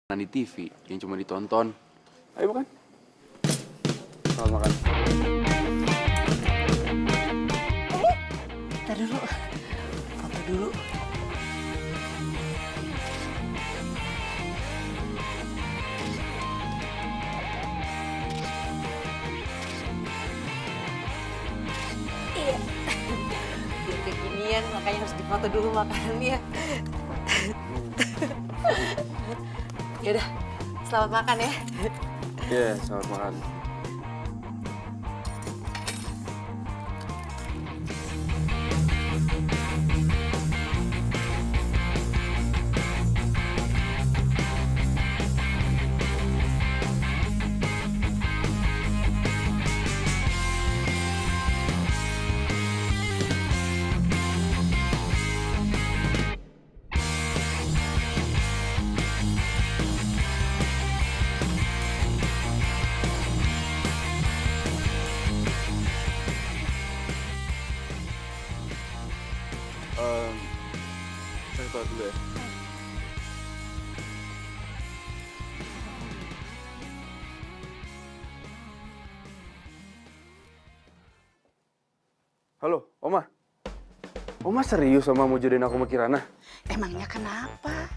di TV yang cuma ditonton. Ayo makan. Selamat makan. Ntar dulu, foto dulu. Iya. Biar kekinian, makanya harus difoto dulu makanannya. Yaudah, selamat makan ya. Iya, selamat makan. Saya keluar dulu ya. Halo, Oma. Oma serius Oma mau jodohin aku sama Kirana? Emangnya kenapa?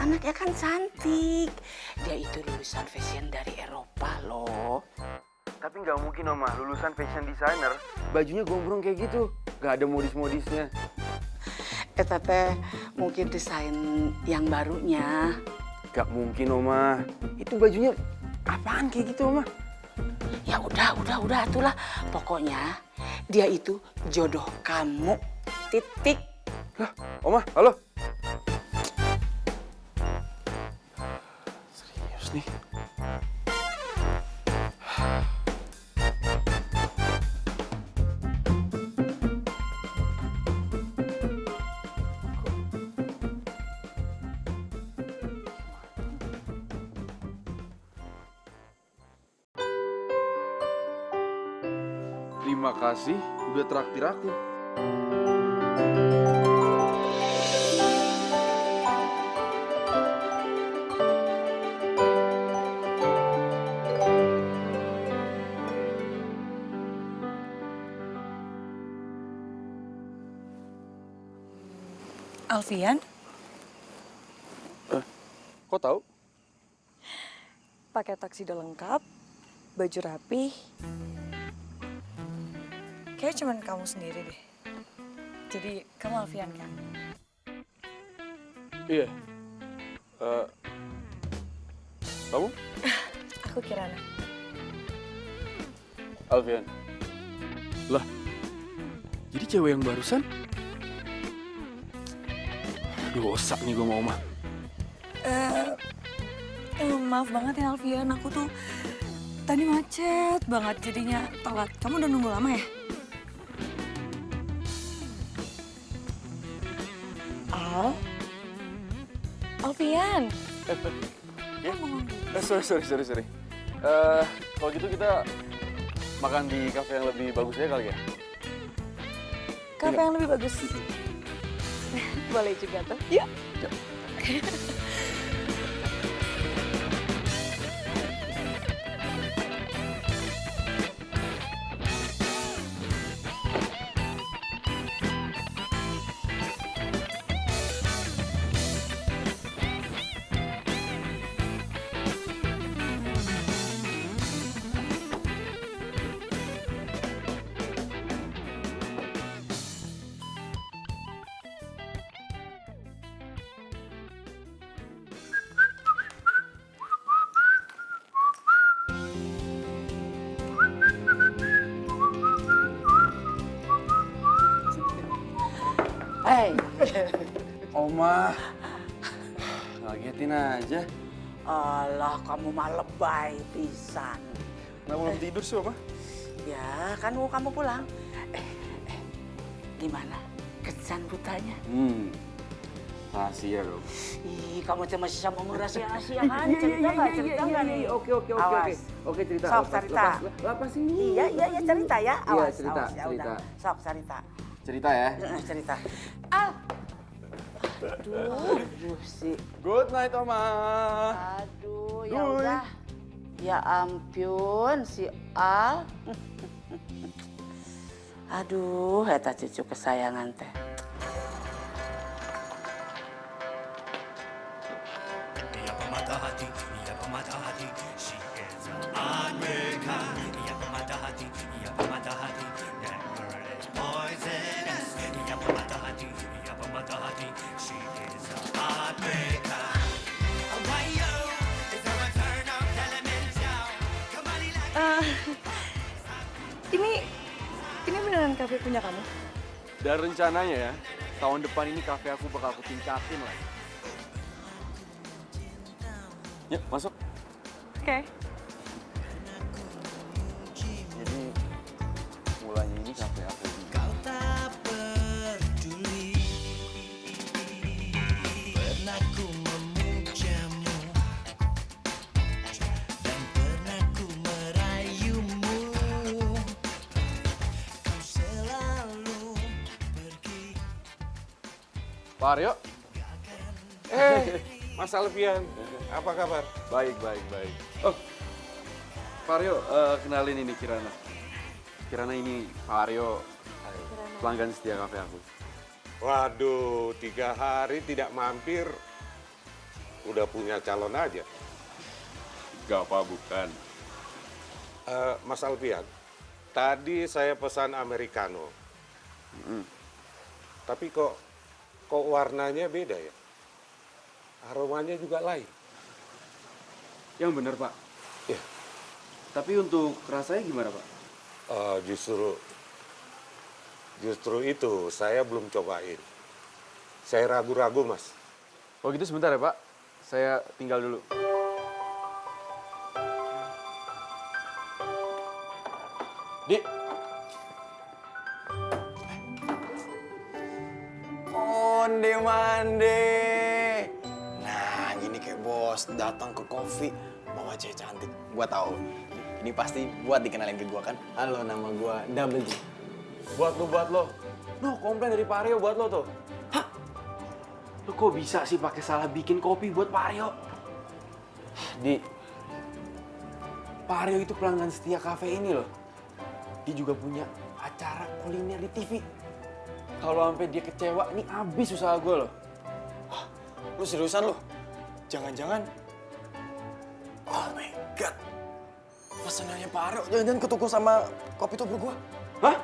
Anaknya kan cantik. Dia itu lulusan fashion dari Eropa loh. Tapi nggak mungkin Oma, lulusan fashion designer, bajunya gombrong kayak gitu. Nggak ada modis-modisnya. Teteh mungkin desain yang barunya. Nggak mungkin Oma, itu bajunya apaan kayak gitu Oma? Ya udah, itulah. Pokoknya dia itu jodoh kamu. Titik. Lah, Oma, halo. Serius nih. Terima kasih udah traktir aku. Alfian, Kok tahu? pakai taksi udah lengkap, baju rapi. Kayaknya cuman kamu sendiri deh. Jadi kamu Alfian kan? Iya. Kamu? Aku Kirana. Alfian. Lah, jadi cewek yang barusan? Dosa nih gue mau mah. Maaf banget ya Alfian, aku tuh tadi macet banget jadinya telat. Kamu udah nunggu lama ya? Alfian. Ya? Sorry. Kalau gitu kita makan di kafe yang lebih bagus aja kali ya? Kafe yang lebih bagus. Boleh juga tuh. Yuk. Hei. Oma, ngagetin aja. Alah, kamu mah lebay pisan. Kenapa belum tidur sih Oma? Ya, kan kamu pulang. Gimana? Kesan butanya? Rahasia dong. Ih, kamu cuma masih sama rahasia-rahasia kan? Cerita nggak nih? Oke. Oke, cerita. Sok, cerita. Lapas ini. Iya, cerita ya. Awas, cerita, awas, ya cerita. udah. Sok, cerita. Cerita ya. Cerita. Aduh, si. Good night, Oma. Aduh, ya Duy. udah. Ya ampun, si Al. Aduh, eta cucu kesayangan teh. Ia pemata hati, ia pemata hati, she is America. Ia pemata hati, that girl is poisonous. Ia pemata hati, she is America. Ohio is the return of Elemental. Kembali lagi. Ini beneran kafe punya kamu? Dan rencananya ya, tahun depan ini kafe aku bakal aku tingkatin lagi. Yuk, masuk. Oke. Jadi, mulanya ini kafe aku. Kau tak peduli, pernah ku memujamu dan pernah ku merayumu. Kau selalu pergi. Pak Aryo. Mas Alfian, apa kabar? Baik. Oh, Pak Aryo, kenalin ini Kirana. Kirana ini Pak Aryo, pelanggan setia kafe aku. Waduh, 3 hari tidak mampir, udah punya calon aja. Gak apa, bukan. Mas Alfian, tadi saya pesan Americano. Tapi kok warnanya beda ya? Aromanya juga lain. Yang bener, Pak. Ya, Tapi untuk rasanya gimana, Pak? justru itu saya belum cobain. Saya ragu-ragu, Mas. Oh gitu sebentar ya, Pak. Saya tinggal dulu. Dik. Onde mande. Nah, gini kayak bos datang ke kopi bawa cewek cantik. Gua tahu. Ini pasti buat dikenalin ke gua kan. Halo, nama gua Double D. Buat lo. No, komplain dari Pak Aryo buat lo tuh. Hah? Lo kok bisa sih pakai salah bikin kopi buat Pak Aryo? Di, Pak Aryo itu pelanggan setia kafe ini loh. Dia juga punya acara kuliner di TV. Kalau sampai dia kecewa, ini habis usaha gue loh. Lu seriusan lu? Jangan-jangan. Oh my god. Pesanannya Pak Aryo jangan-jangan ketukar sama kopi tubruk gua. Hah?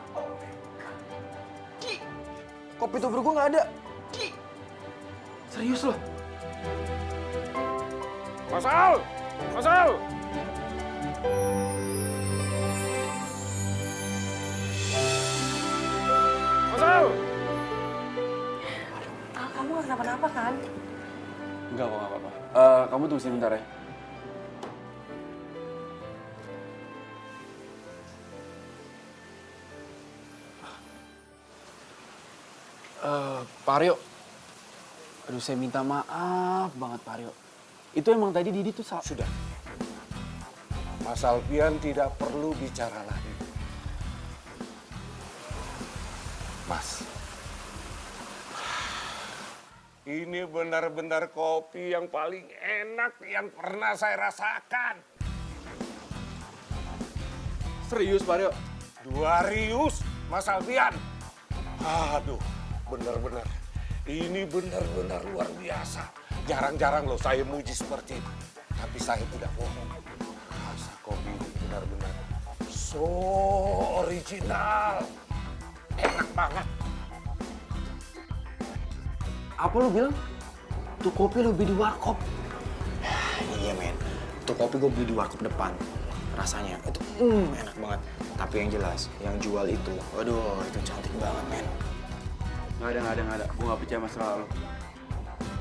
Ki, kopi tubruk gua nggak ada. Ki, serius loh? Mas Al! Mas Al! Mas Al! Al, kamu gak kenapa-napa kan? Enggak kok, nggak apa-apa. Kamu tunggu sebentar ya. Pak Aryo. Aduh, saya minta maaf banget, Pak Aryo. Itu emang tadi Didi tuh Sudah. Mas Alfian tidak perlu bicara lagi. Mas, ini benar-benar kopi yang paling enak yang pernah saya rasakan. serius, Pak Aryo. Duarius, Mas Alfian. Aduh, benar-benar. Ini benar-benar luar biasa. Jarang-jarang loh saya muji seperti itu. Tapi saya tidak bohong. Rasa kopi ini benar-benar so original. Enak banget. Apa lu bilang? Tuh kopi lu beli di warkop. Iya men, tuh kopi gue beli di warkop depan. Rasanya itu enak banget. Tapi yang jelas, yang jual itu, waduh itu cantik banget men. Nggak ada. Gue nggak percaya masalah lu.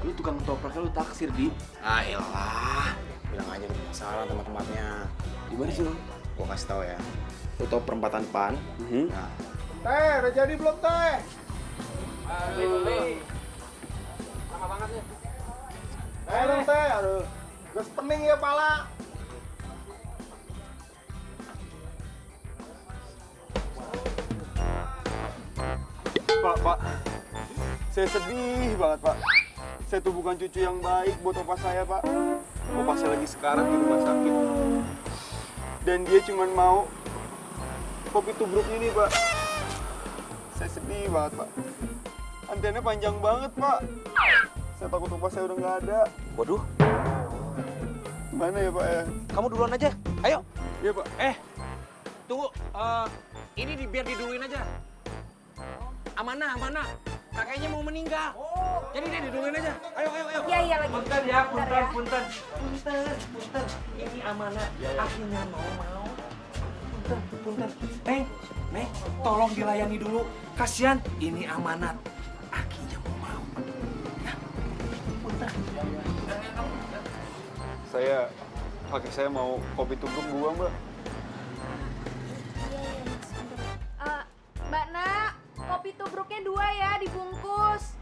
Lu tukang topraknya lu taksir, Di. Ah iyalah, bilang aja lu penasaran tempat-tempatnya. Di mana sih lu? Gue kasih tau ya, lu tau perempatan PAN? Nah, Teh, udah jadi belum teh? Aduh teh, aduh. Gus pening ya pala. Pak. Saya sedih banget, Pak. saya tuh bukan cucu yang baik buat opa saya, Pak. Opa saya lagi sekarang di rumah sakit. Dan dia cuma mau kopi tubruk ini, Pak. Saya sedih banget, Pak. Antriannya panjang banget, Pak. Saya takut opa saya udah nggak ada. Waduh, Gimana ya, Pak ya? kamu duluan aja. Ayo. Iya, Pak. Tunggu, ini biar diduluin aja. Amanah. Kakeknya mau meninggal. Jadi dia diduluin aja. Ayo. Iya lagi. Punten ya, punten. Ini amanah. Akhirnya mau. Punten. Neng, tolong dilayani dulu. Kasihan, ini amanat. Akhirnya mau. Saya mau kopi tubruk 2, Mbak. Mbak Nak, kopi tubruknya 2 ya, dibungkus.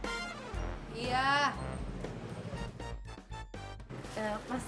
Iya. Mas.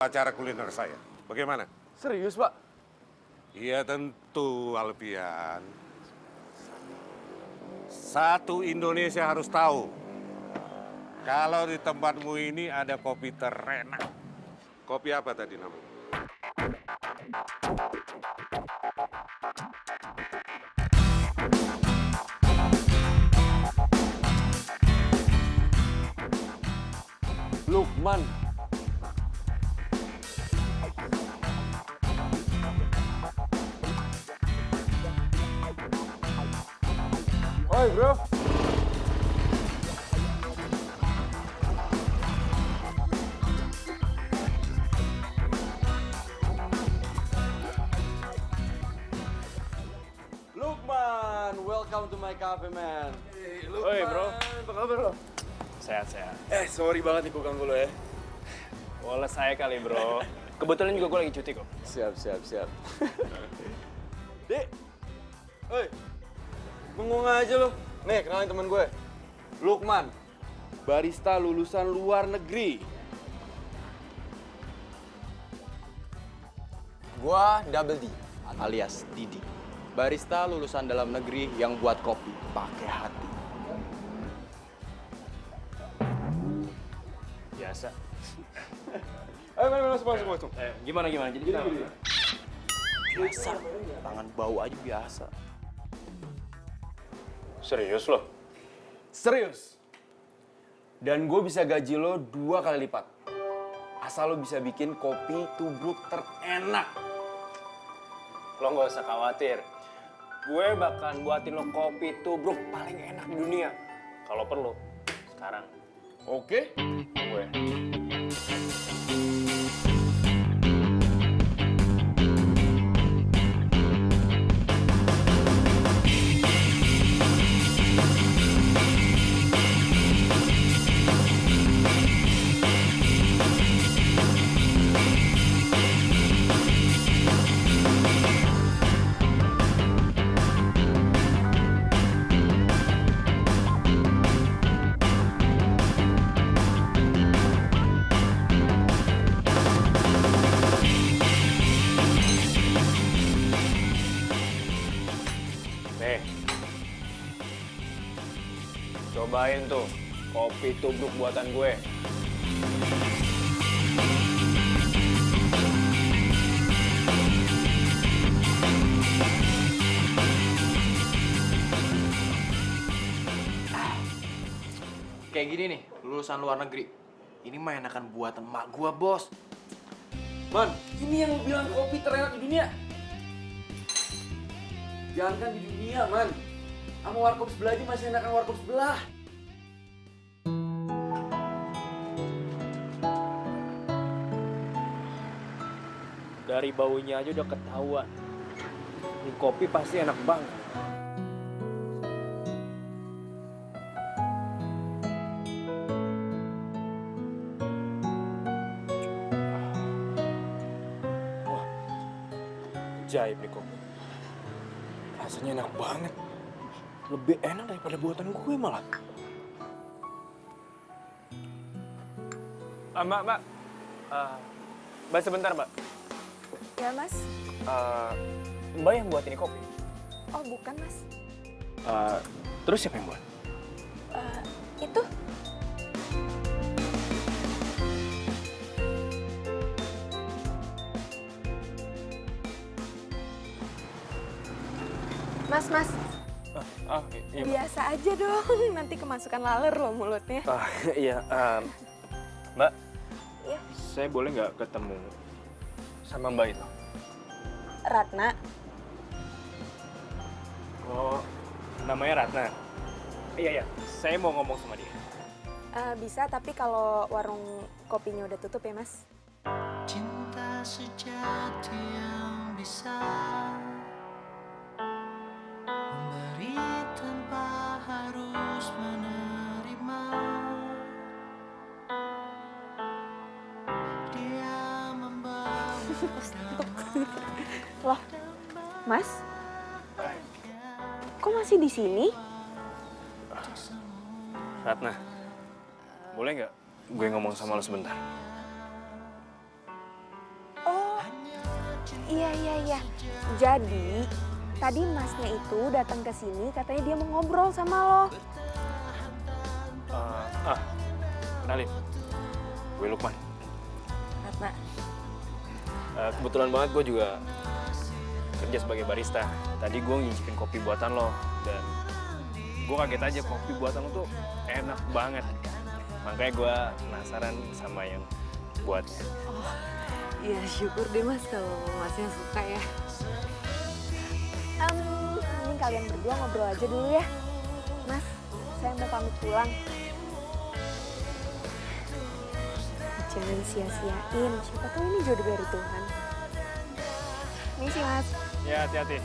Acara kuliner saya. Bagaimana? Serius, Pak? Iya tentu, Alfian. Satu Indonesia harus tahu. Kalau di tempatmu ini ada kopi terenak. Kopi apa tadi namanya? Lukman. Oi, bro. Lukman, welcome to my cafe, man. Hey, Lukman. Oi, bro. Apa kabar lo? Sehat-sehat. Sorry banget nih gue ganggu lo ya. Boleh saya kali, bro. Kebetulan juga gue lagi cuti kok. Siap. Dek. Oi. Bengong aja lo. Nih, kenalin temen gue. Lukman. Barista lulusan luar negeri. Gua Double D, alias Didi. Barista lulusan dalam negeri yang buat kopi pakai hati. Biasa. Ayo, masuk. Gimana? Jadi kita Biasa, tangan bau aja biasa. serius loh? Serius. Dan gue bisa gaji lo 2 kali lipat. Asal lo bisa bikin kopi tubruk terenak. Lo nggak usah khawatir. Gue bakalan buatin lo kopi tubruk paling enak di dunia. Kalau perlu, sekarang. Oke? Gue. Cobain tuh kopi tubruk buatan gue. Kayak gini nih, lulusan luar negeri. Ini mah enakan buatan emak gua, bos. Man, ini yang lu bilang kopi terenak di dunia. Jangan di dunia, man. Sama warkop sebelah aja masih enakan warkop sebelah. Dari baunya aja udah ketahuan. Ini kopi pasti enak banget. Wah, ajaib nih kopi. Rasanya enak banget. Lebih enak daripada buatan gue malah. Mbak. Mbak sebentar, Mbak. Ya, Mas. Mbak yang buat ini kopi? Oh, bukan, Mas. Terus siapa yang buat? Itu. Mas. Iya, Biasa aja dong, nanti kemasukan laler loh mulutnya. Iya, Mbak. Iya. Saya boleh nggak ketemu sama Mbak itu? Ratna. Oh, namanya Ratna? Iya. Saya mau ngomong sama dia. Bisa, tapi kalau warung kopinya udah tutup ya, Mas. Cinta sejati yang bisa memberi tanpa harus menerima. Dia membawa Loh, Mas? Kok masih di sini? Ratna, boleh nggak gue ngomong sama lo sebentar? Oh, iya. Jadi, tadi Masnya itu datang ke sini katanya dia mau ngobrol sama lo. Kenalin, gue Lukman. Ratna. Kebetulan banget gue juga kerja sebagai barista. Tadi gue ngicipin kopi buatan lo dan gue kaget aja kopi buatan lo tuh enak banget. Makanya gue penasaran sama yang buatnya. Oh, iya syukur deh Mas kalau Masnya suka ya. Mending kalian berdua ngobrol aja dulu ya. Mas, saya mau pamit pulang. Jangan sia-siain, siapa tahu ini jodoh dari Tuhan. Misi Mas. Ya, hati-hati.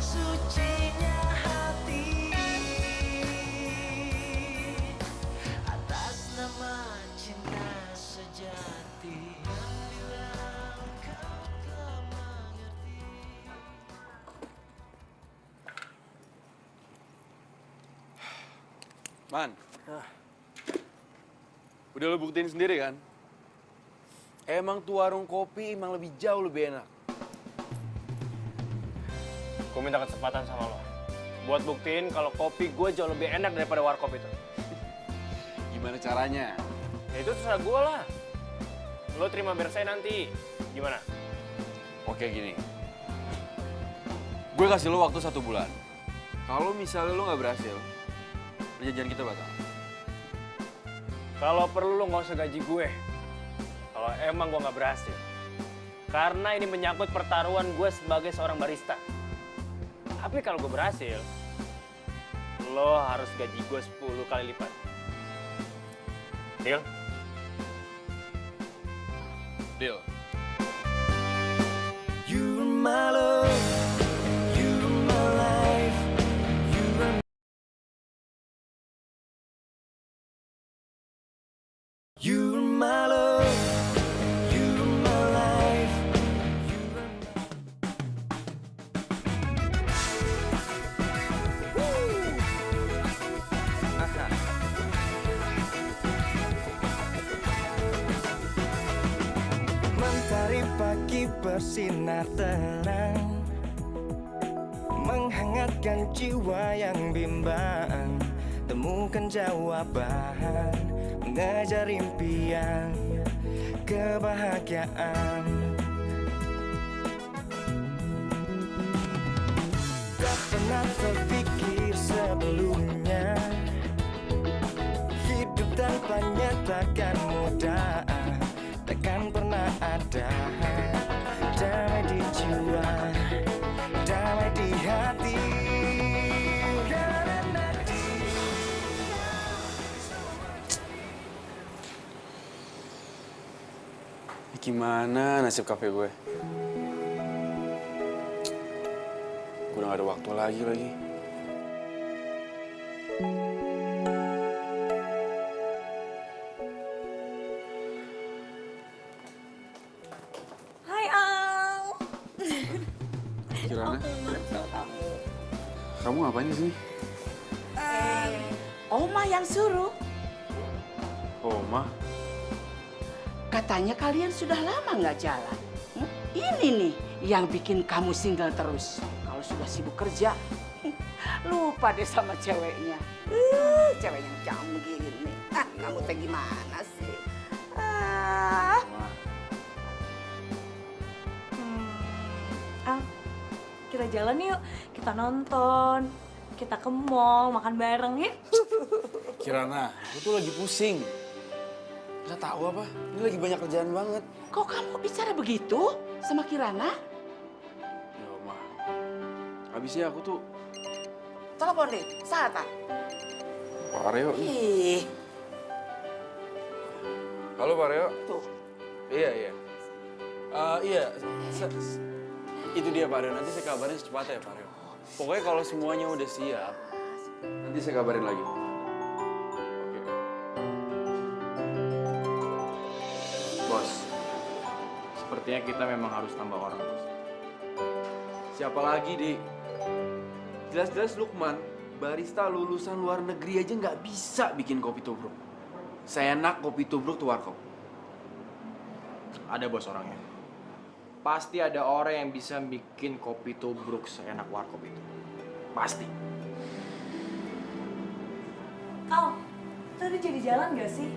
sucinya hati atas nama cinta sejati. Man, udah lo buktiin sendiri kan? Emang tuh warung kopi emang lebih jauh lebih enak. Gue minta kesempatan sama lo buat buktiin kalau kopi gue jauh lebih enak daripada warkop itu. Gimana caranya? Ya itu terserah gue lah. Lo terima biar saya nanti. Gimana? Oke gini, gue kasih lo waktu 1 bulan. Kalau misalnya lo nggak berhasil, perjanjian kita batal. Kalau perlu lo nggak usah gaji gue. Kalau emang gue nggak berhasil. Karena ini menyangkut pertaruhan gue sebagai seorang barista. Tapi kalau gue berhasil, lo harus gaji gue 10 kali lipat. Deal? Deal. You're my love, you're my life, you're my love, you're my life, Mentari pagi bersinar terang, menghangat Kuatkan jiwa yang bimbang, temukan jawaban, mengejar impian, kebahagiaan. Tak pernah terpikir sebelumnya, hidup tanpanya takkan mudah, takkan pernah ada damai di jiwa, damai di hati. Gimana nasib kafe gue? Gue udah gak ada waktu lagi. Hai Al. Kirana, kamu ngapain di sini? Oma yang suruh. Oma, Katanya kalian sudah lama nggak jalan. Ini nih yang bikin kamu single terus. Kalau sudah sibuk kerja, lupa deh sama ceweknya. Cewek yang canggih gini. Kamu teh gimana sih? Al, kita jalan yuk. Kita nonton. Kita ke mall, makan bareng ya. Kirana, gue tuh lagi pusing. Gak tahu apa, ini lagi banyak kerjaan banget. Kok kamu bicara begitu sama Kirana? Ya Oma, habisnya aku tuh Telepon deh, saat Pak Aryo nih. Ih, Halo Pak Aryo. tuh. Iya. Iya, itu dia Pak Aryo. Nanti saya kabarin secepatnya ya Pak Aryo. Pokoknya kalau semuanya udah siap, nanti saya kabarin lagi. Oke. Bos, sepertinya kita memang harus tambah orang, Bos. Siapa lagi, Dik? Jelas-jelas Lukman, barista lulusan luar negeri aja nggak bisa bikin kopi tubruk. Seenak kopi tubruk tuh warkop. Ada bos orangnya. Pasti ada orang yang bisa bikin kopi tubruk seenak warkop itu. Pasti. Al, tadi jadi jalan gak sih?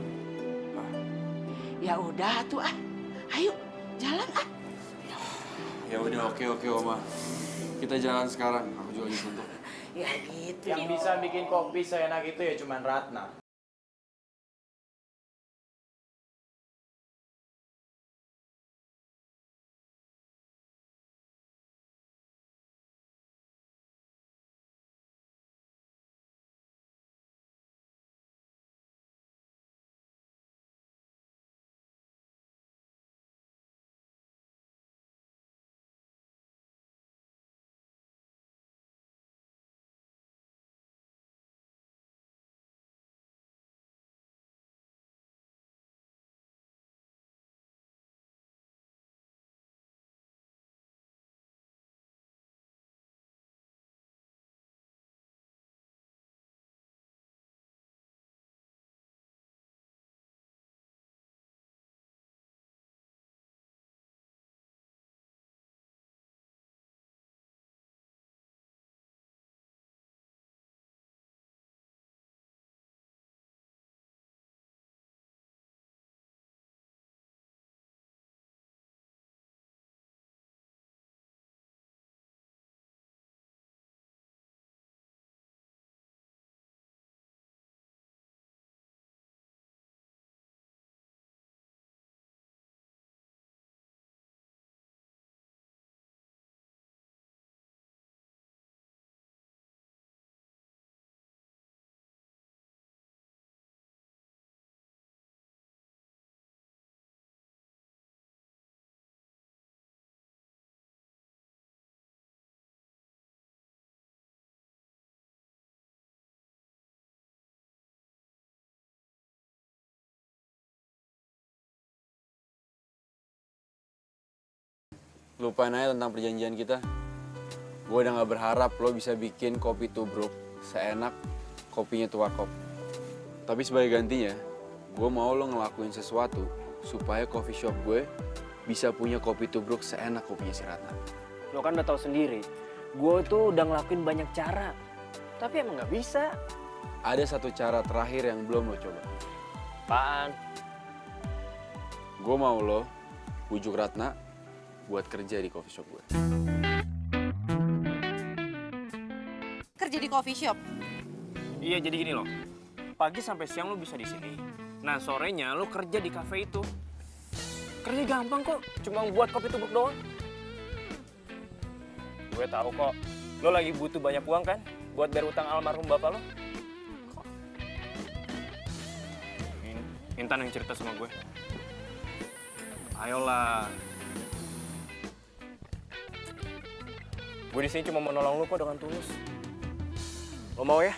Ya udah tuh ayo jalan Ya udah, oke Oma. Kita jalan sekarang. Aku juga lagi suntuk. Ya gitu. Yang bisa bikin kopi seenak itu ya cuman Ratna. Lupain aja tentang perjanjian kita. Gue udah gak berharap lo bisa bikin kopi tubruk seenak kopinya tuh warkop. Tapi sebagai gantinya, gue mau lo ngelakuin sesuatu supaya coffee shop gue bisa punya kopi tubruk seenak kopinya si Ratna. Lo kan udah tahu sendiri, Gue tuh udah ngelakuin banyak cara, tapi emang nggak bisa. Ada satu cara terakhir yang belum lo coba. Apaan? Gue mau lo bujuk Ratna buat kerja di coffee shop gue. Kerja di coffee shop? Iya, jadi gini loh. Pagi sampai siang lo bisa di sini. Nah, sorenya lo kerja di cafe itu. Kerja gampang kok, cuma buat kopi tubruk doang. Gue tahu kok, lo lagi butuh banyak uang kan buat bayar utang almarhum bapak lo. Intan yang cerita sama gue. Ayolah. Gue di sini cuma mau nolong lo kok dengan tulus. Lo mau ya?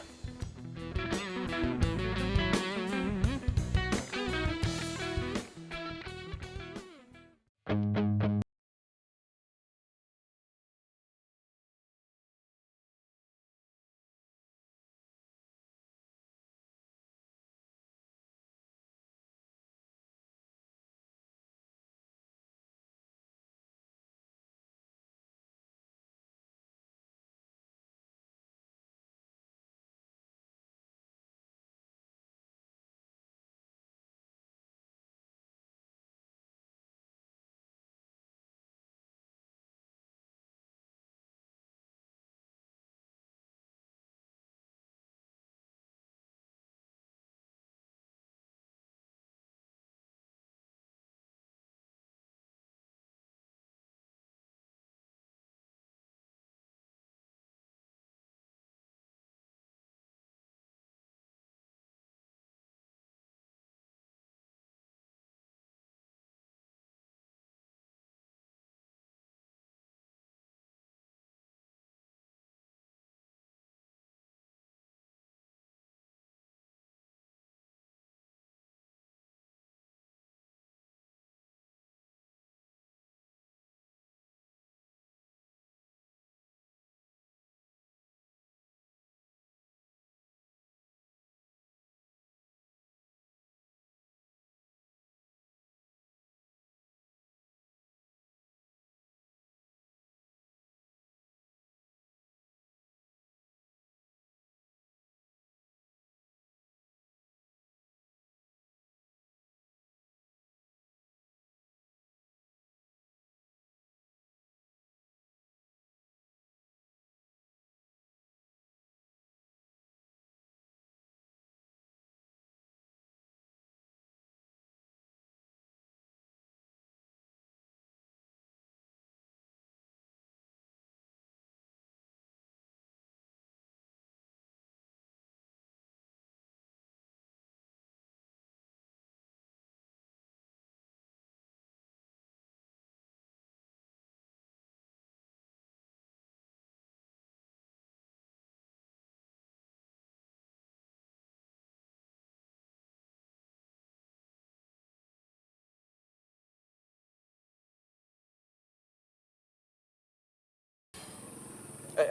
Gue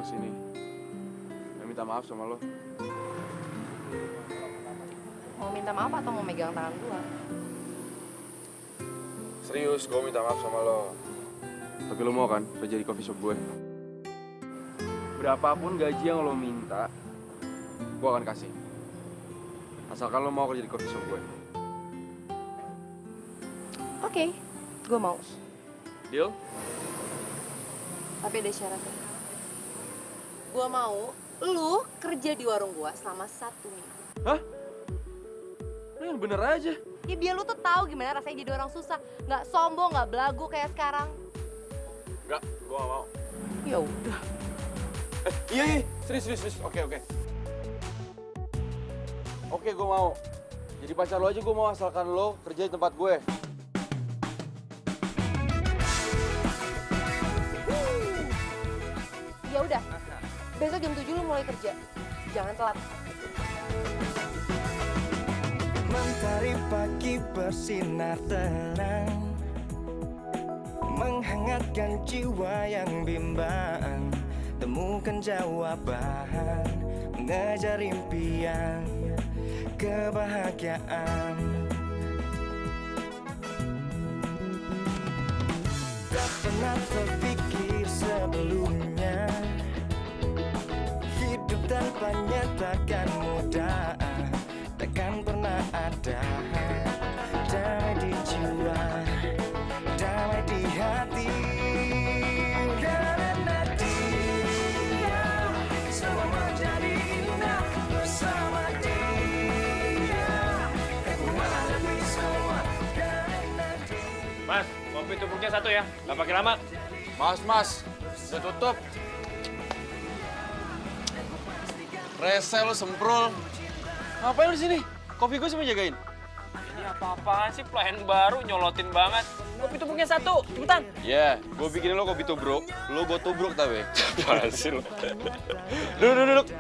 kesini minta maaf sama lo. Mau minta maaf atau mau megang tangan gua? Serius, gue minta maaf sama lo. Tapi lo mau kan kerja di coffee shop gue? Berapapun gaji yang lo minta, gue akan kasih. Asalkan lo mau kerja di coffee shop gue. Oke, gua mau. Deal? Tapi ada syaratnya. Gua mau lu kerja di warung gua selama 1 minggu. Hah? Lo yang bener aja. Ya biar lu tuh tahu gimana rasanya jadi orang susah, nggak sombong, nggak belagu kayak sekarang. Enggak, gue gak mau. Ya udah. Iya, serius. Oke. Oke, gue mau. Jadi pacar lo aja gue mau, asalkan lo kerja di tempat gue. Ya udah. Besok jam 7 lu mulai kerja. Jangan telat. Mentari pagi bersinar terang, menghangatkan jiwa yang bimbang. Temukan jawaban, mengejar impian. kebahagiaan. Tak pernah terpikir sebelumnya, hidup tanpanya takkan mudah, takkan pernah ada. Damai di jiwa, damai di hati, karena dia semua menjadi indah bersama dia. Kekuatan lebih semua karena dia. Mas, kopi tubruknya 1 ya, nggak pakai lama. Mas, udah tutup. Rese lu semprul. Ngapain lu di sini? Kopi gue siapa jagain? Ini apa-apaan sih, pelayan baru, nyolotin banget. Kopi tubruknya 1, cepetan. Ya, gue bikinin lo kopi tubruk. Lo buat tubruk tapi. Apaan sih lo? Duduk.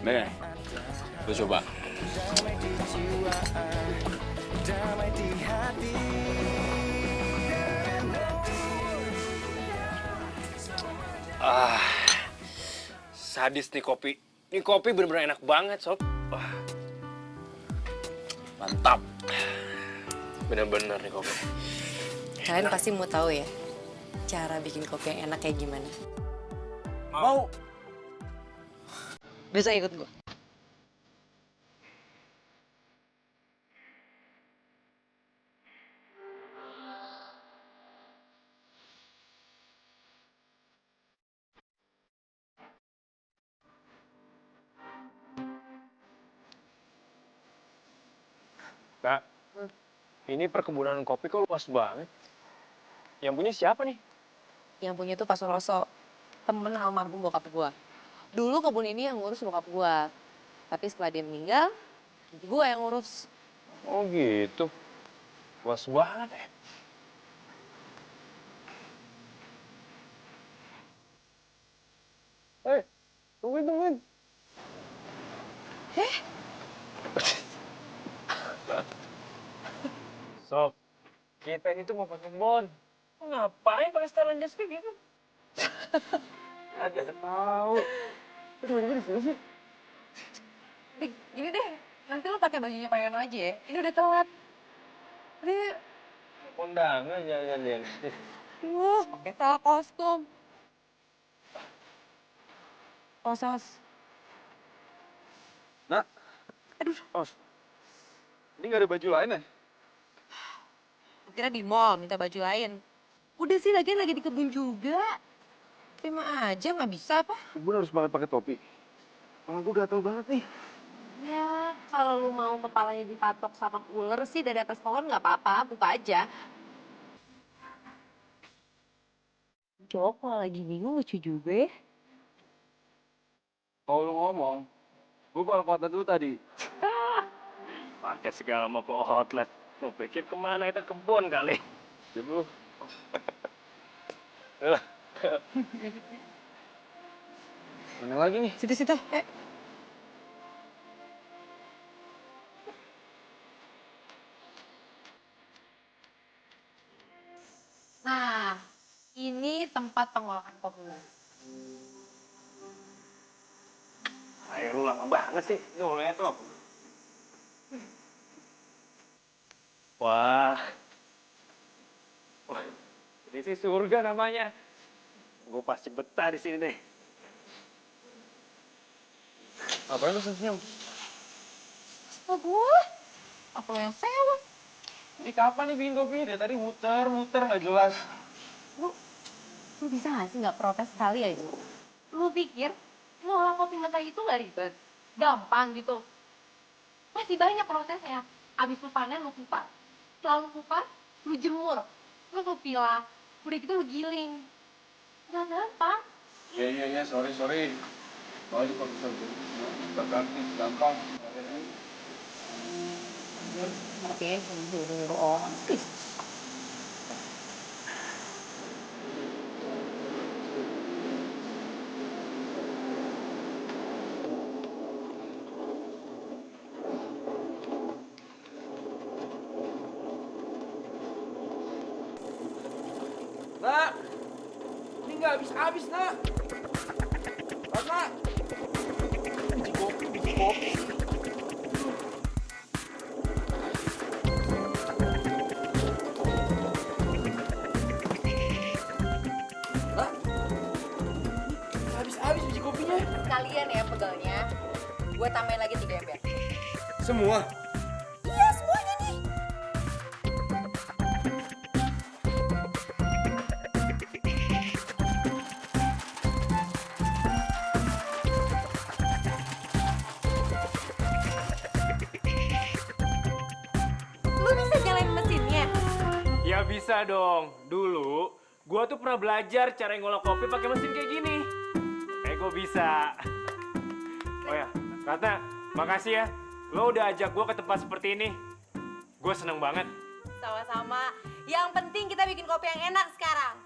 Nih, lo coba. Damai di jiwa, damai di hati. Sadis nih kopi. Ini kopi bener-bener enak banget, Sob. Wah, Mantap. bener-bener nih kopi. Kalian pasti mau tahu ya, cara bikin kopi yang enak kayak gimana? Mau. Besok ikut gue. Kak, ini perkebunan kopi kok luas banget. Yang punya siapa nih? Yang punya tuh Pak Suroso, temen almarhum bokap gue. Dulu kebun ini yang ngurus bokap gue. Tapi setelah dia meninggal, gue yang ngurus. Oh gitu. Luas banget ya. Tungguin. Sob, kita ini tuh mau pakai kebun. Ngapain pakai setelan jas kayak gitu? Ada tahu. Dik, gini deh, nanti lo pakai bajunya Pak Yono aja ya. Ini udah telat. Udah, Kondangan jangan ya. pakai salah kostum. Osos. Nah. Aduh. Os. Ini gak ada baju lain ya? Kira di mall minta baju lain. Udah sih, lagian lagi di kebun juga. Terima aja, nggak bisa apa? Gue harus banget pakai topi. Kepala gue gatel banget nih. Ya, kalau lu mau kepalanya dipatok sama ular sih dari atas pohon nggak apa-apa, buka aja. Cowok kalau lagi bingung lucu juga ya. Kalau lu ngomong, gue bakal kota dulu tadi. Pakai segala mau ke outlet. Mau pikir kemana kita kebun kali. Coba lu. Udah. Mana lagi nih? Situ-situ, Nah, ini tempat pengolahan kopi. Ayo lu lama banget sih. Nuh, lihat tuh. Wah. Ini sih surga namanya. Gue pasti betah di sini deh. Apaan lu senyum? Oh, gue? Apa lo yang sewa? Ini kapan nih bikin kopi? Dari tadi muter nggak jelas. Lu bisa gak sih nggak protes sekali aja? Lu pikir ngolah kopi mentah itu nggak ribet? Gampang gitu. Masih banyak prosesnya. Abis lu panen, lu kupas. Setelah lu kupas, lu jemur. Lu pilah. Udah gitu lu giling. Nggak gampang. Iya, sorry. Kalau di kopi terganti gampang. Oke, oh. Nak, ini nggak habis, Nak. Nak. Biji kopi. sekalian ya pegelnya. Gue tambahin lagi 3 ember. Semua? Iya, semuanya nih. Lu bisa nyalain mesinnya? Ya bisa dong. Dulu, gua tuh pernah belajar cara ngolok kopi pakai mesin kayak gini. Gue bisa. Oh ya, Ratna, makasih ya. Lo udah ajak gua ke tempat seperti ini. Gue seneng banget. Sama-sama. Yang penting kita bikin kopi yang enak sekarang.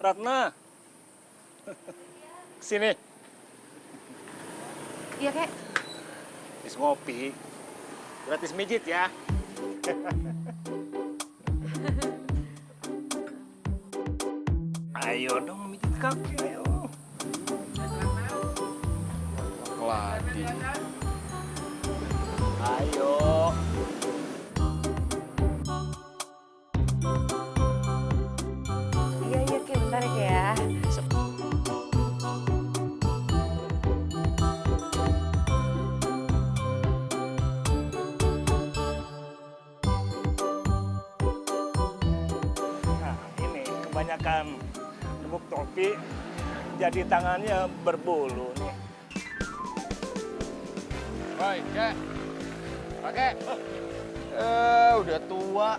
Ratna. Sini. Iya, Kek. Habis ngopi. Gratis mijit ya. Ayo dong mijit kaki, ayo. Keladi. Ayo. Iya, Kek. Bentar ya, Kek ya. Nah, ini kebanyakan nemuk topi, jadi tangannya berbulu nih. Woi, Kek. Pakai. Udah tua.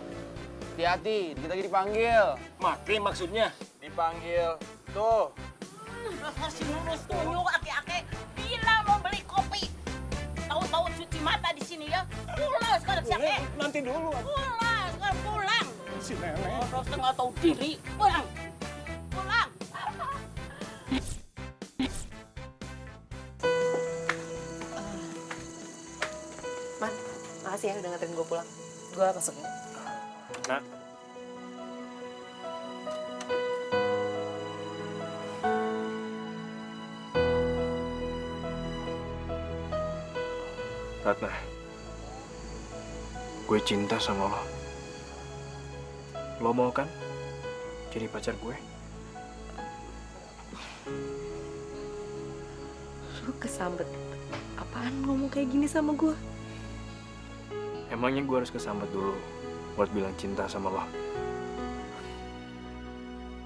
Hati-hati, dikit lagi dipanggil. Mati maksudnya? Dipanggil. Tuh. Dasar si lurus tunjuk aki-aki bilang mau beli kopi. Tahu-tahu cuci mata di sini ya. Pulang sekarang siapa? Nanti dulu. Pulang sekarang pulang. Si nenek. Orang nggak tahu diri. Pulang. Pulang. Man, makasih ya udah nganterin gue pulang. Gue masuk ya. Nak. Ratna, gue cinta sama lo. Lo mau kan jadi pacar gue? Lu kesambet apaan ngomong kayak gini sama gue? Emangnya gue harus kesambet dulu buat bilang cinta sama lo?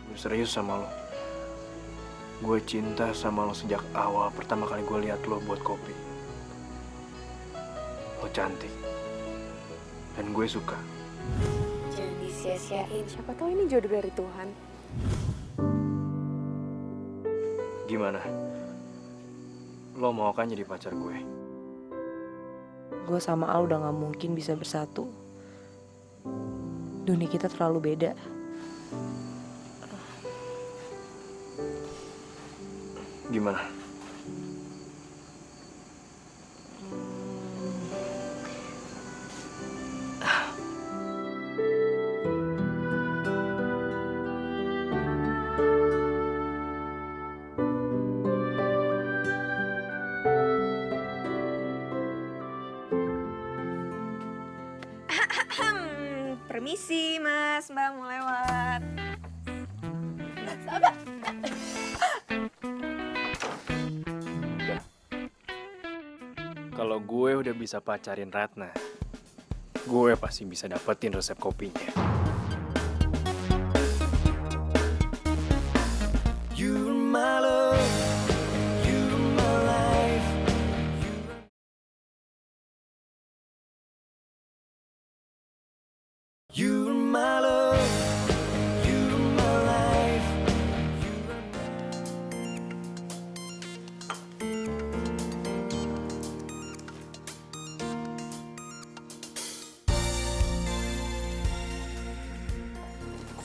Gue serius sama lo. Gue cinta sama lo sejak awal pertama kali gue lihat lo buat kopi. Lo cantik. Dan gue suka. Jangan disia-siain, siapa tahu ini jodoh dari Tuhan. Gimana? Lo mau kan jadi pacar gue? Gue sama Al udah gak mungkin bisa bersatu. Dunia kita terlalu beda. Gimana? Permisi mas, mbak mau lewat. Kalau gue udah bisa pacarin Ratna, gue pasti bisa dapetin resep kopinya. You're my love, you're my life. You're my love, you're my life.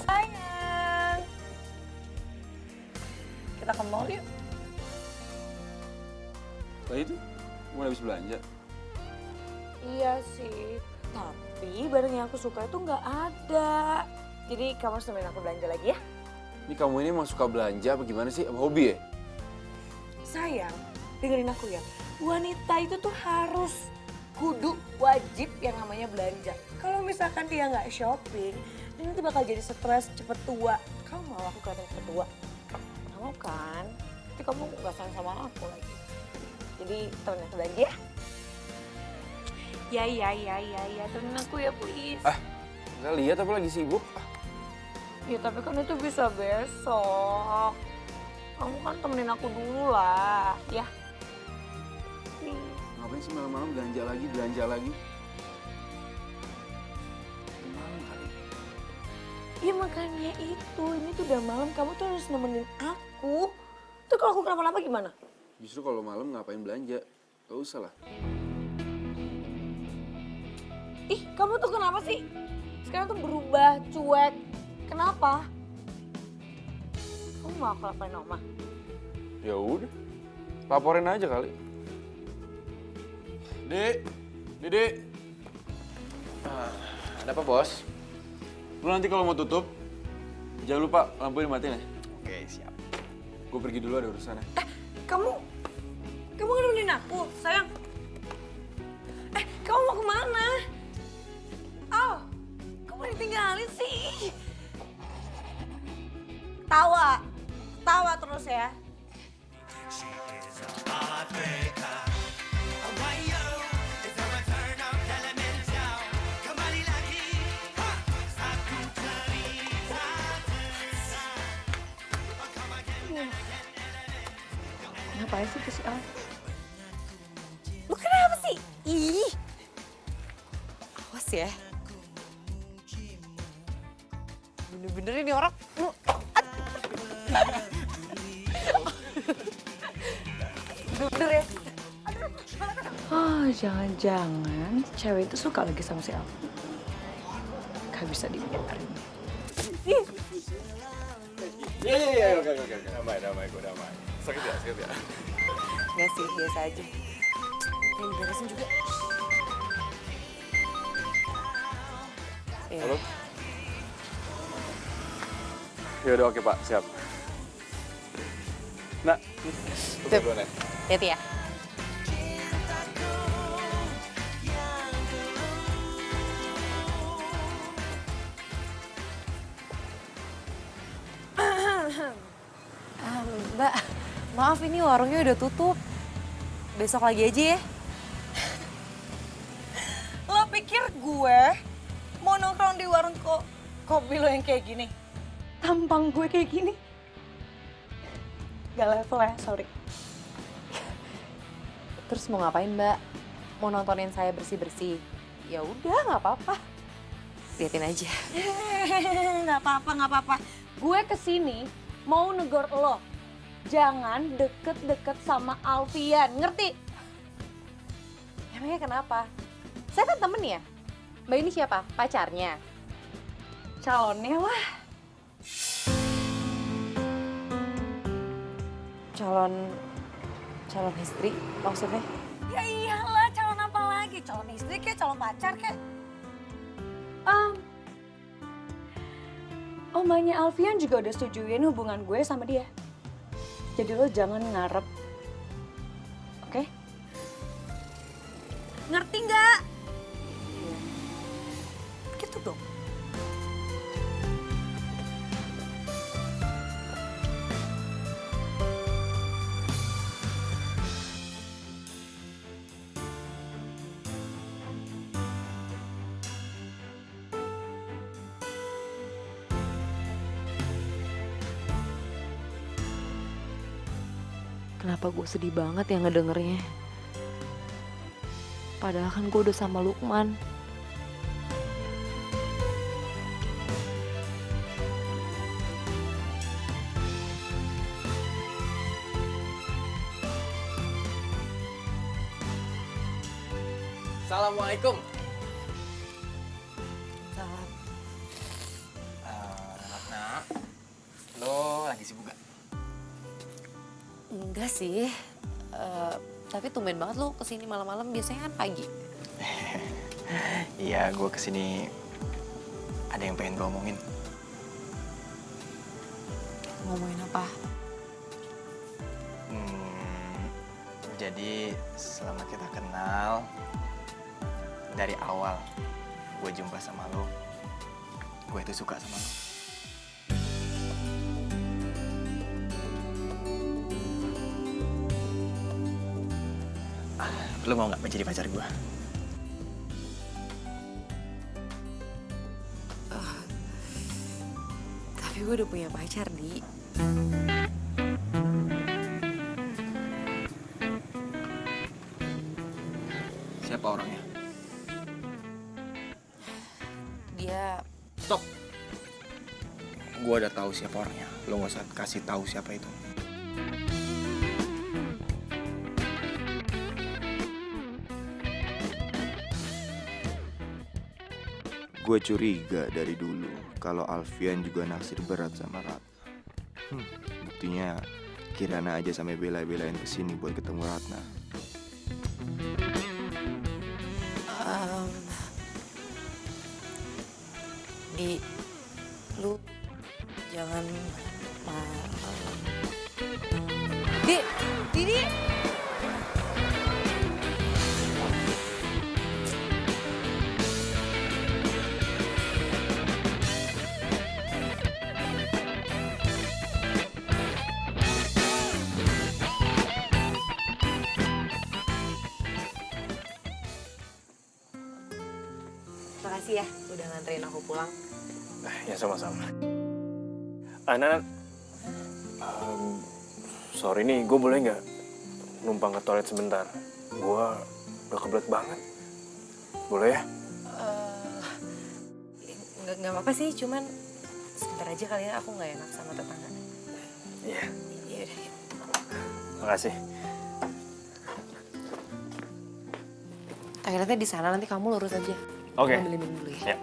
Sayang. Kita ke mall yuk. Lah itu, mau habis belanja. Iya sih, tapi barang yang aku suka itu nggak ada. Jadi kamu harus nemenin aku belanja lagi ya. Ini kamu ini emang suka belanja apa gimana sih? Apa hobi ya? Sayang, dengerin aku ya. Wanita itu tuh harus kudu wajib yang namanya belanja. Kalau misalkan dia nggak shopping, dia nanti bakal jadi stres, cepet tua. Kamu mau aku kelihatan cepet tua? Mau kan? Nanti kamu nggak sayang sama aku lagi. Jadi temenin aku belanja ya. Ya, temenin aku ya please. Nggak lihat apa lagi sibuk? Ya tapi kan itu bisa besok. Kamu kan temenin aku dulu lah, ya. Ngapain sih malam-malam belanja lagi? Malam kali. Ya makanya itu, ini tuh udah malam, kamu tuh harus nemenin aku. Tuh kalau aku kenapa-napa gimana? Justru kalau malam ngapain belanja? Gak usah lah. Ih, kamu tuh kenapa sih? Sekarang tuh berubah, cuek. Kenapa? Kamu mau aku laporin Oma? Ya udah, laporin aja kali. Dek. Ada apa bos? Lu nanti kalau mau tutup, jangan lupa lampunya dimatiin ya. Oke, siap. Gue pergi dulu ada urusan ya. Kamu nemenin aku, sayang. Kamu mau kemana? Al, kamu ditinggalin sih. Tawa terus ya. Ngapain sih si Al? Lu kenapa sih? Ih. Awas ya. Bener-bener ini orang. Bener ya. Oh, jangan-jangan cewek itu suka lagi sama si Al. Gak bisa dibiarin. Iya, oke. Damai, gue damai. Sakit ya? Nggak sih, biasa aja. Yang diberesin juga. Halo? Ya udah oke Pak, siap. Nah, Tuh, hati ya. Mbak, maaf ini warungnya udah tutup. Besok lagi aja ya. Lo pikir gue mau nongkrong di warung kopi lo yang kayak gini. Tampang gue kayak gini. Gak level ya, sorry. Terus mau ngapain Mbak? Mau nontonin saya bersih-bersih? Ya udah, nggak apa-apa. Liatin aja. Nggak apa-apa. Gue kesini mau negor lo. Jangan deket-deket sama Alfian, ngerti? Emangnya kenapa? Saya kan temen ya? Mbak ini siapa? Pacarnya? Calonnya lah. Calon istri maksudnya? Ya iyalah, calon apa lagi? Calon istri kek, calon pacar kek. Omanya Alfian juga udah setujuin hubungan gue sama dia. Jadi lo jangan ngarep. Oke? Ngerti nggak? Gitu dong. Kenapa gue sedih banget ya ngedengernya? Padahal kan gue udah sama Lukman. Assalamualaikum. Salam. Ratna, lo lagi sibuk gak? Enggak sih. Tapi tumben banget lo kesini malam-malam, biasanya kan pagi. Iya, gue kesini ada yang pengen gue omongin. Ngomongin apa? Jadi selama kita kenal, dari awal gue jumpa sama lo, gue itu suka sama lo. Lo mau nggak menjadi pacar gue? Tapi gue udah punya pacar, Di. Siapa orangnya? Dia... Stop. Gue udah tahu siapa orangnya. Lo nggak usah kasih tahu siapa itu. Gue curiga dari dulu kalau Alfian juga naksir berat sama Ratna. Buktinya Kirana aja sampai bela-belain kesini buat ketemu Ratna. Di... Lu... Jangan... Di... Makasih ya udah nganterin aku pulang. Ya sama-sama. Nan, sorry nih, gue boleh nggak numpang ke toilet sebentar? Gue udah kebelet banget. Boleh ya? Nggak apa-apa sih, cuman sebentar aja kali ya, aku nggak enak sama tetangga. Iya. Iya udah. Makasih. Toiletnya di sana, nanti kamu lurus aja. Oke. Aku ambilin minum dulu ya. Ya.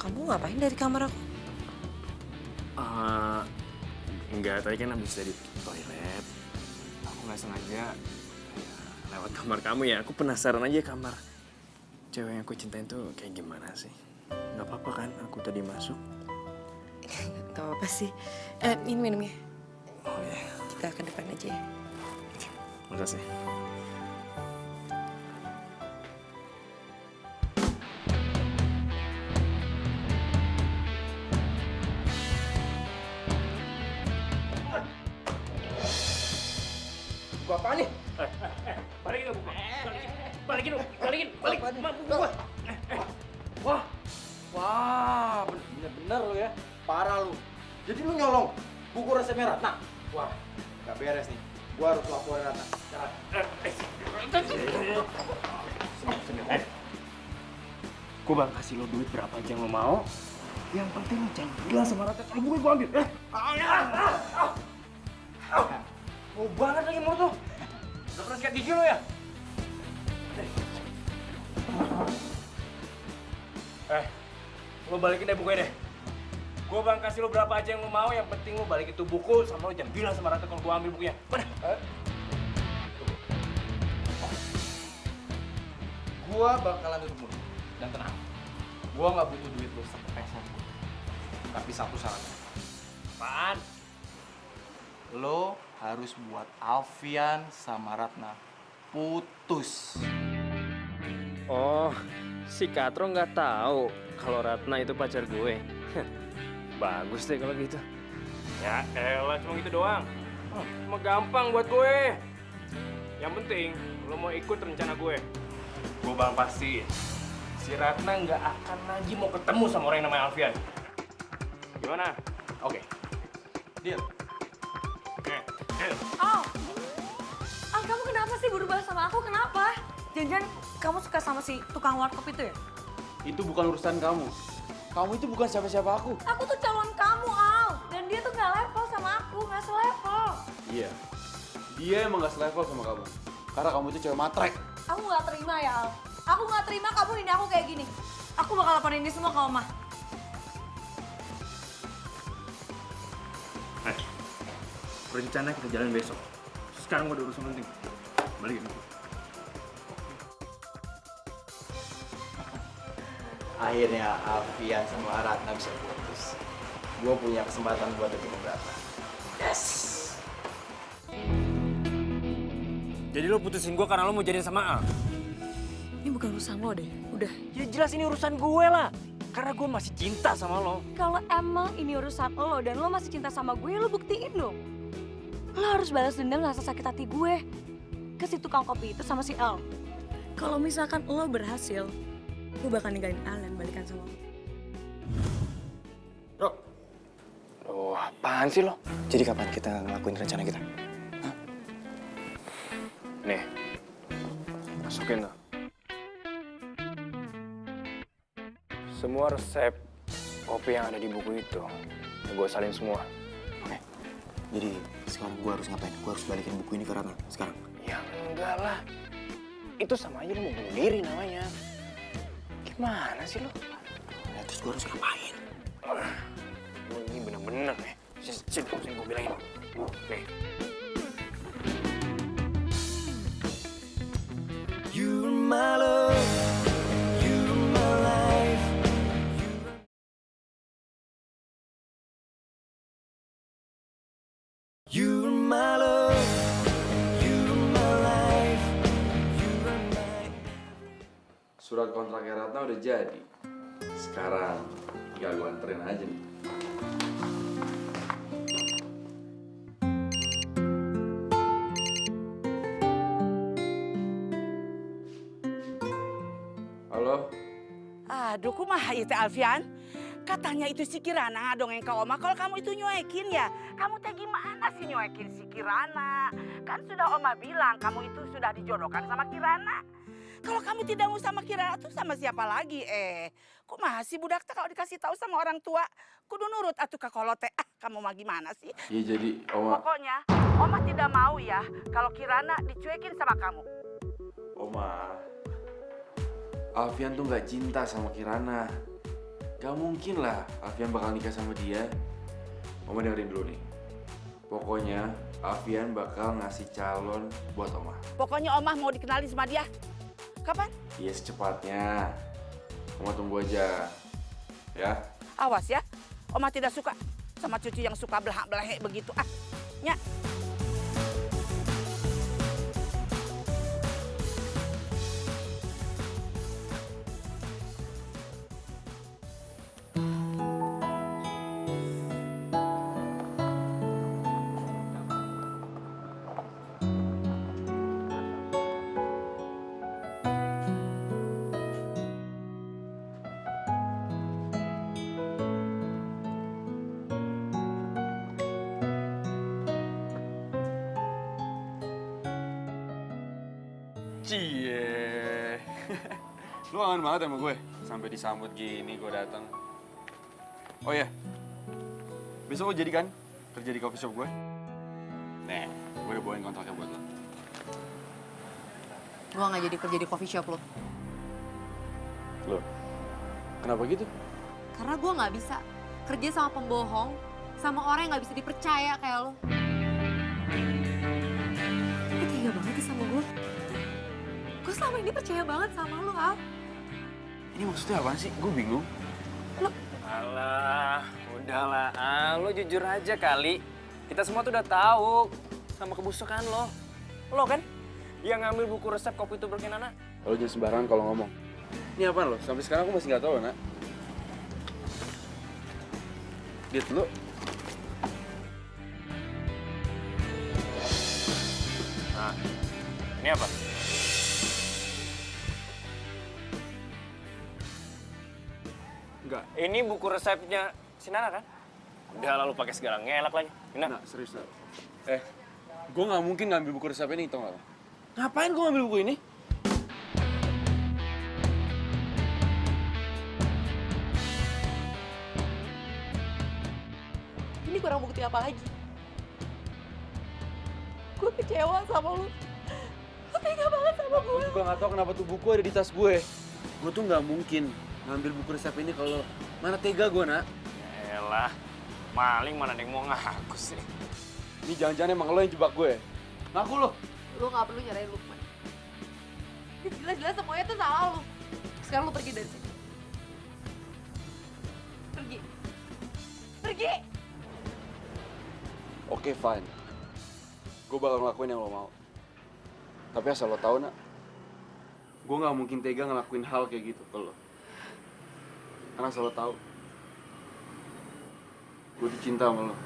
Kamu ngapain dari kamar aku? Enggak, tadi kan habis dari toilet. Aku nggak sengaja lewat kamar kamu ya. Aku penasaran aja kamar cewek yang aku cintain tuh kayak gimana sih. Nggak apa-apa kan aku tadi masuk? Gak apa-apa sih. Ini minumnya. Oh ya. Kita ke depan aja ya. Makasih. Gua apa nih? Balikin lu, balikin. Mampu gua. Wah. Wah, bener-bener lu ya. Parah lu. Jadi lu nyolong buku resepnya Ratna? Wah, gak beres nih. Gua harus laporin Ratna. Gue bakal kasih lo duit berapa aja yang lo mau. Yang penting lo jangan bilang sama Ratna kalau buku gue ambil. Mau banget lagi menurut lu. Udah pernah sikat gigi lu ya? Lo balikin deh bukunya deh. Gue bakal kasih lo berapa aja yang lo mau. Yang penting lo balikin tuh buku sama lo jangan bilang sama Ratna kalau gue ambil bukunya. Mana? Gua bakalan tutup mulut. Dan tenang. Gua nggak butuh duit lu sepeser pun. Tapi satu syaratnya. Apaan? Lo harus buat Alfian sama Ratna putus. Oh, si Katro nggak tahu kalau Ratna itu pacar gue. Bagus deh kalau gitu. Ya elah, cuma gitu doang. Cuma gampang buat gue. Yang penting lo mau ikut rencana gue. Gue bang pasti si Ratna nggak akan lagi mau ketemu sama orang yang namanya Alfian. Gimana? Oke. Deal. Kamu kenapa sih berubah sama aku? Kenapa? Jangan-jangan kamu suka sama si tukang warkop itu ya? Itu bukan urusan kamu. Kamu itu bukan siapa-siapa aku. Aku tuh calon kamu, Al. Dan dia tuh nggak level sama aku, nggak selevel. Iya. Dia emang gak selevel sama kamu. Karena kamu itu cewek matrek. Aku nggak terima ya, Al. Aku nggak terima kamu ini aku kayak gini. Aku bakal laporin ini semua ke Oma. Rencana kita jalan besok. Sekarang gue ada urusan penting. Balikin. Akhirnya Alfian sama Ratna bisa putus. Gue punya kesempatan buat deketin Ratna. Yes! Jadi lo putusin gue karena lo mau jadian sama Al? Ini bukan urusan lo deh, udah. Ya jelas ini urusan gue lah. Karena gue masih cinta sama lo. Kalau emang ini urusan lo dan lo masih cinta sama gue, lo buktiin dong. Lo harus balas dendam rasa sakit hati gue ke si tukang kopi itu sama si Al. Kalau misalkan lo berhasil, gue bakal ninggalin Al dan balikan sama lo. Bro. Oh, apaan sih lo? Jadi kapan kita ngelakuin rencana kita? Hah? Nih, masukin tuh. Semua resep kopi yang ada di buku itu, gue salin semua. Oke. Jadi sekarang gue harus ngapain? Gue harus balikin buku ini ke Ratna sekarang? Ya enggak lah. Itu sama aja lo mau bunuh diri namanya. Gimana sih lo? Ya, terus gue harus ngapain? Lo ini bener-bener nih. Sini gue bilangin. Nih. You're my love, you're my life. You're my love, you're my life. You're my... Surat kontraknya Ratna udah jadi. Sekarang tinggal gue anterin aja nih. Halo? Aduh, kumaha itu Alfian? Katanya itu si Kirana ngadongeng ke Oma kalau kamu itu nyuekin ya. Kamu teh gimana sih nyuekin si Kirana? Kan sudah Oma bilang kamu itu sudah dijodohkan sama Kirana. Kalau kamu tidak mau sama Kirana tuh sama siapa lagi? Kumaha sih budak teh kalau dikasih tahu sama orang tua kudu nurut atuh kakolot teh. Kamu mah gimana sih? Iya jadi Oma. Pokoknya Oma tidak mau ya kalau Kirana dicuekin sama kamu. Oma, Alfian tuh gak cinta sama Kirana. Gak mungkin lah Alfian bakal nikah sama dia. Oma dengerin dulu nih. Pokoknya Alfian bakal ngasih calon buat Oma. Pokoknya Omah mau dikenalin sama dia. Kapan? Iya secepatnya. Oma tunggu aja. Ya. Awas ya. Omah tidak suka sama cucu yang suka belahak-belahek begitu. Ah, Nya. Cie. Lu kangen banget sama gue? Sampai disambut gini gue datang. Oh iya. Besok lo jadi kan kerja di coffee shop gue? Nih, gue udah bawain kontraknya buat lo. Gue nggak jadi kerja di coffee shop lo. Loh, kenapa gitu? Karena gue nggak bisa kerja sama pembohong, sama orang yang nggak bisa dipercaya kayak lo. Lo tega banget sih sama gue. Gue selama ini percaya banget sama lo, Al. Ini maksudnya apaan sih? Gue bingung. Alah, udahlah. Lo jujur aja kali. Kita semua tuh udah tahu sama kebusukan lo. Lo kan yang ngambil buku resep kopi tubruknya Nana. Lo jangan sembarangan kalau ngomong. Ini apaan lo? Sampai sekarang aku masih nggak tahu, Nak. Lihat lo. Nah, ini apa? Enggak. Ini buku resepnya si Nana kan? Udah lalu pakai segala ngelak lagi. Nina. Nah, serius, Nak. Gue nggak mungkin ngambil buku resep ini, tau nggak lo? Ngapain gue ngambil buku ini? Ini kurang bukti apa lagi? Gue kecewa sama lo. Lo tega banget sama gue. Gue juga nggak tahu kenapa tuh buku ada di tas gue. Gue tuh nggak mungkin ngambil buku resep ini kalau mana tega gue, Nak. Elah, maling mana ada yang mau ngaku sih. Ini jangan-jangan emang lo yang jebak gue. Ngaku lo. Lo gak perlu nyerahin Lukman. Jelas-jelas semuanya tuh salah lo. Sekarang lo pergi dari sini. Pergi. Pergi! Oke, fine. Gue bakal ngelakuin yang lo mau. Tapi asal lo tahu, Nak. Gue nggak mungkin tega ngelakuin hal kayak gitu ke lo. Karena asal lo tahu. Gue dicinta sama lo.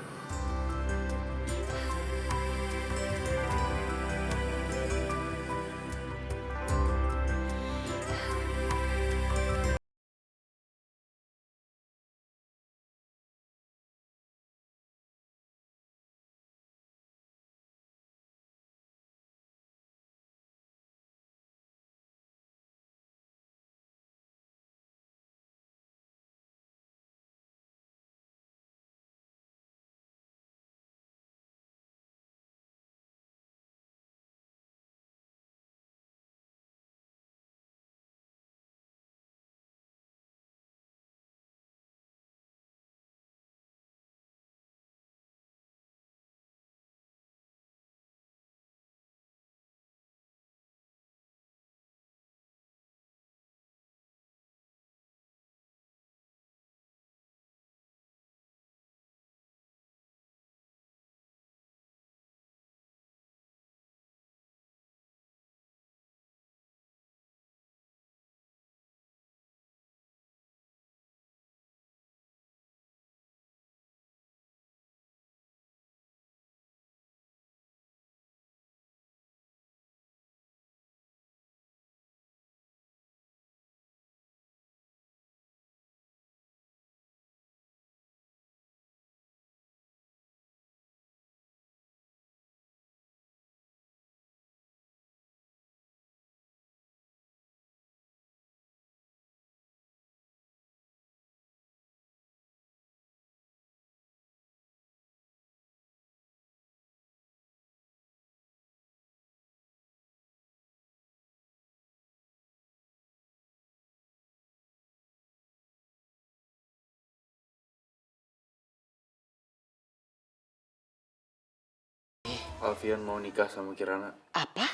Alfian mau nikah sama Kirana. Apa?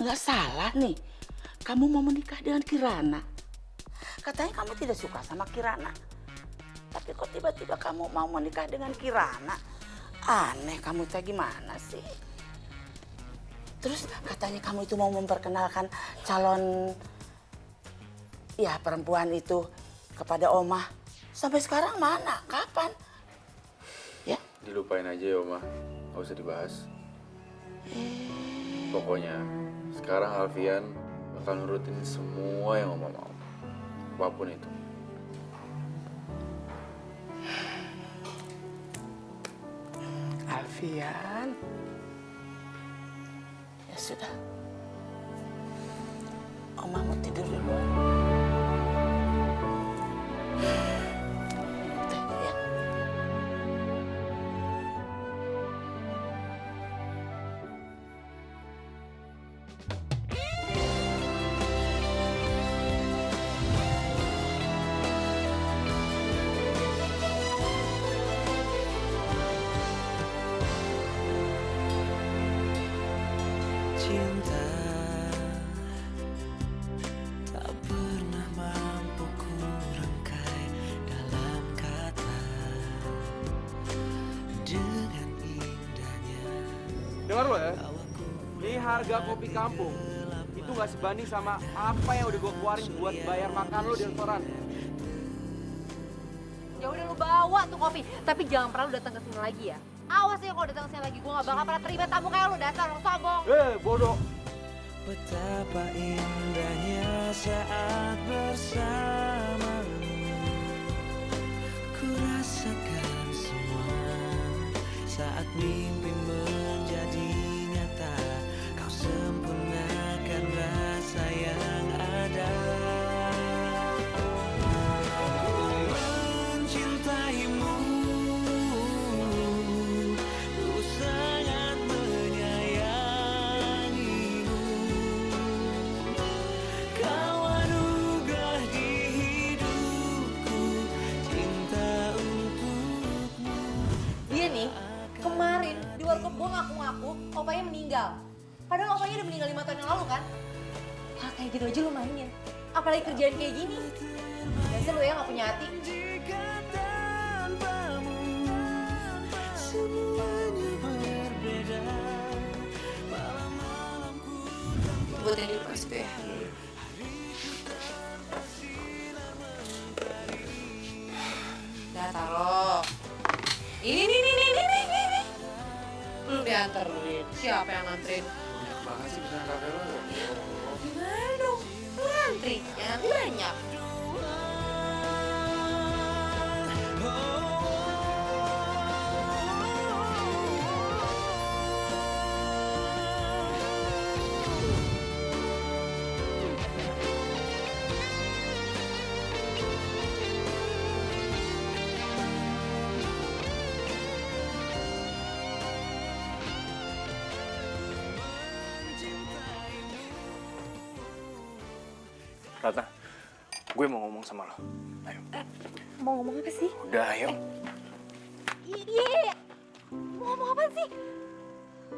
Nggak salah nih, kamu mau menikah dengan Kirana. Katanya kamu tidak suka sama Kirana. Tapi kok tiba-tiba kamu mau menikah dengan Kirana? Aneh, kamu teh gimana sih? Terus katanya kamu itu mau memperkenalkan calon ya perempuan itu kepada Oma. Sampai sekarang mana? Kapan? Ya? Dilupain aja ya Oma, nggak usah dibahas. Pokoknya sekarang Alfian bakal nurutin semua yang Oma mau. Apapun itu. Alfian. Ya sudah. Oma mau tidur dulu. Teh, ya. Cinta tak pernah mampu ku rangkai dalam kata dengan indahnya. Dengar lo ya, ini harga kopi kampung itu nggak sebanding sama apa yang udah gue keluarin buat bayar makan lo di restoran. Ya udah lu bawa tuh kopi, tapi jangan pernah lu datang ke sini lagi ya. Awas ya kalau datang ke sini lagi, gue gak bakal pernah terima tamu kayak lu, dasar orang sombong. Bodoh. Betapa indahnya saat bersamamu, ku rasakan semua saat mimpi menjadi nyata. Kau sempurnakan rasa yang ada. Mencintaimu, ku sangat menyayangimu. Kau anugerah di hidupku, cinta untukmu. Dia nih, kemarin di warkop gue ngaku-ngaku opanya meninggal. Padahal opanya udah meninggal 5 tahun yang lalu kan? Hal kayak gitu aja lu mainin. Apalagi kerjaan kayak gini. Dasar lu ya gak punya hati. Jika tanpamu semuanya berbeda. Malam-malamku Buat yang di depan situ ya. Udah taruh. Ini. Belum dianterin. Siapa yang nganterin? Banyak banget sih pesanan kafe lo. Gimana dong? Lu ngantri, ya nanti banyak. Ratna, gue mau ngomong sama lo. Ayo. Mau ngomong apa sih? Udah, ayo. Iya. Mau ngomong apa sih?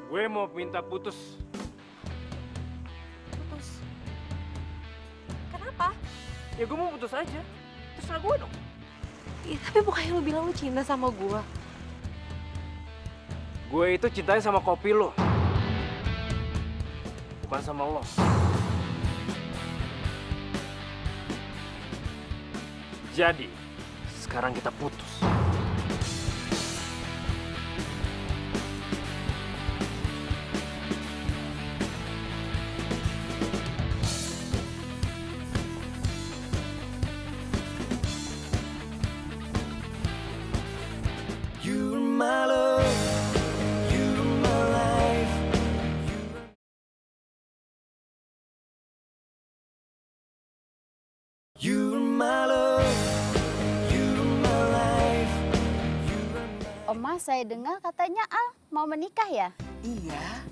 Gue mau minta putus. Putus. Kenapa? Ya gue mau putus aja. Terserah gue dong. Iya, tapi bukannya lu bilang lu cinta sama gua. Gue itu cintanya sama kopi lo. Bukan sama lo. Jadi, sekarang kita putus. You're my love, you're my life. You're my love, you're my life. Oma, saya dengar katanya Al mau menikah ya? Iya.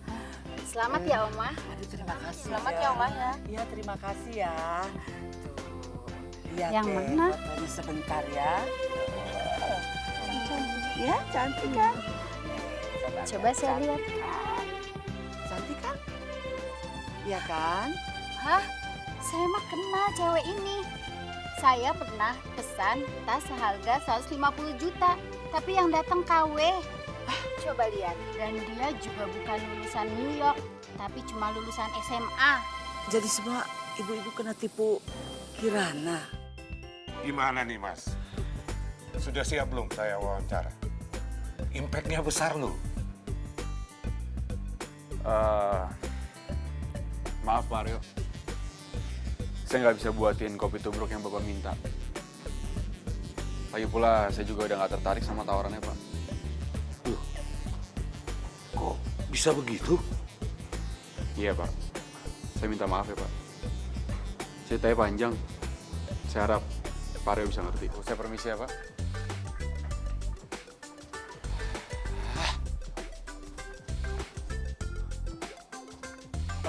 Selamat ya, Oma. Aduh, terima kasih. Selamat ya, Oma ya. Iya, terima kasih ya. Tuh. Lihat Yang deh, mana? fotonya sebentar ya. Ya, cantik kan? Coba saya lihat. Cantik kan? Iya kan? Hah? Saya mah kenal cewek ini. Saya pernah pesan tas seharga 150 juta, tapi yang datang KW. Coba lihat. Dan dia juga bukan lulusan New York, tapi cuma lulusan SMA. Jadi semua ibu-ibu kena tipu Kirana. Gimana nih Mas? Sudah siap belum saya wawancara? Impact-nya besar loh. Maaf Pak Aryo. Saya nggak bisa buatin kopi tubruk yang Bapak minta. Lagi pula saya juga udah nggak tertarik sama tawarannya Pak. Kok bisa begitu? Iya Pak. Saya minta maaf ya Pak. Ceritanya panjang. Saya harap Pak Aryo bisa ngerti. Saya permisi ya Pak.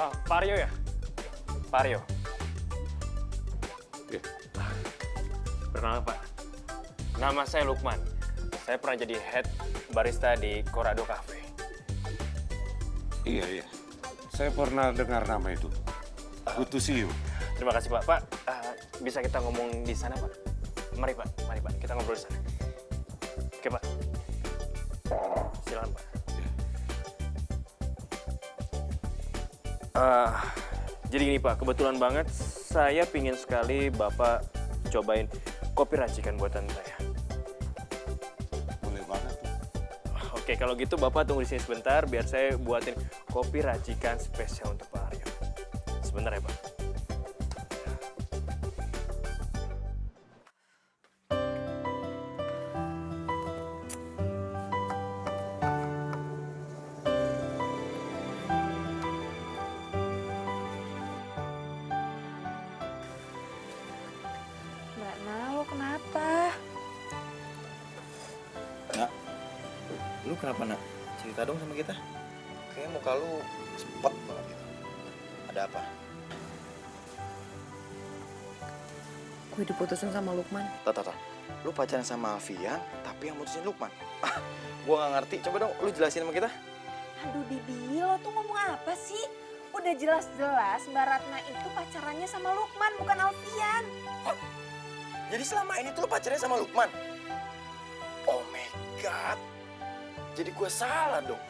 Pak Aryo ya? Pak Aryo. Perkenalkan Pak, nama saya Lukman. Saya pernah jadi head barista di Corrado Cafe. Iya. Saya pernah dengar nama itu. Good to see you. Terima kasih Pak. Pak, bisa kita ngomong di sana Pak? Mari Pak, kita ngobrol di sana. Oke Pak. Silakan Pak. Jadi gini Pak, kebetulan banget saya pingin sekali Bapak cobain kopi racikan buatan saya. Boleh banget tuh. Oke, kalau gitu Bapak tunggu di sini sebentar biar saya buatin kopi racikan spesial untuk Pak Aryo. Sebentar ya Pak. Mbak Na, lo kenapa? Nak, lu kenapa nak? Cerita dong sama kita. Kayaknya muka lu sepet banget gitu. Ada apa? Gue diputusin sama Lukman. Tata, lu pacaran sama Alfian, tapi yang mutusin Lukman. Gua nggak ngerti. Coba dong, lu jelasin sama kita. Aduh Didi, lo tuh ngomong apa sih? Udah jelas-jelas Mbak Ratna itu pacarannya sama Lukman, bukan Alfian. Jadi selama ini tuh lu pacarnya sama Lukman? Oh my God. Jadi gue salah dong.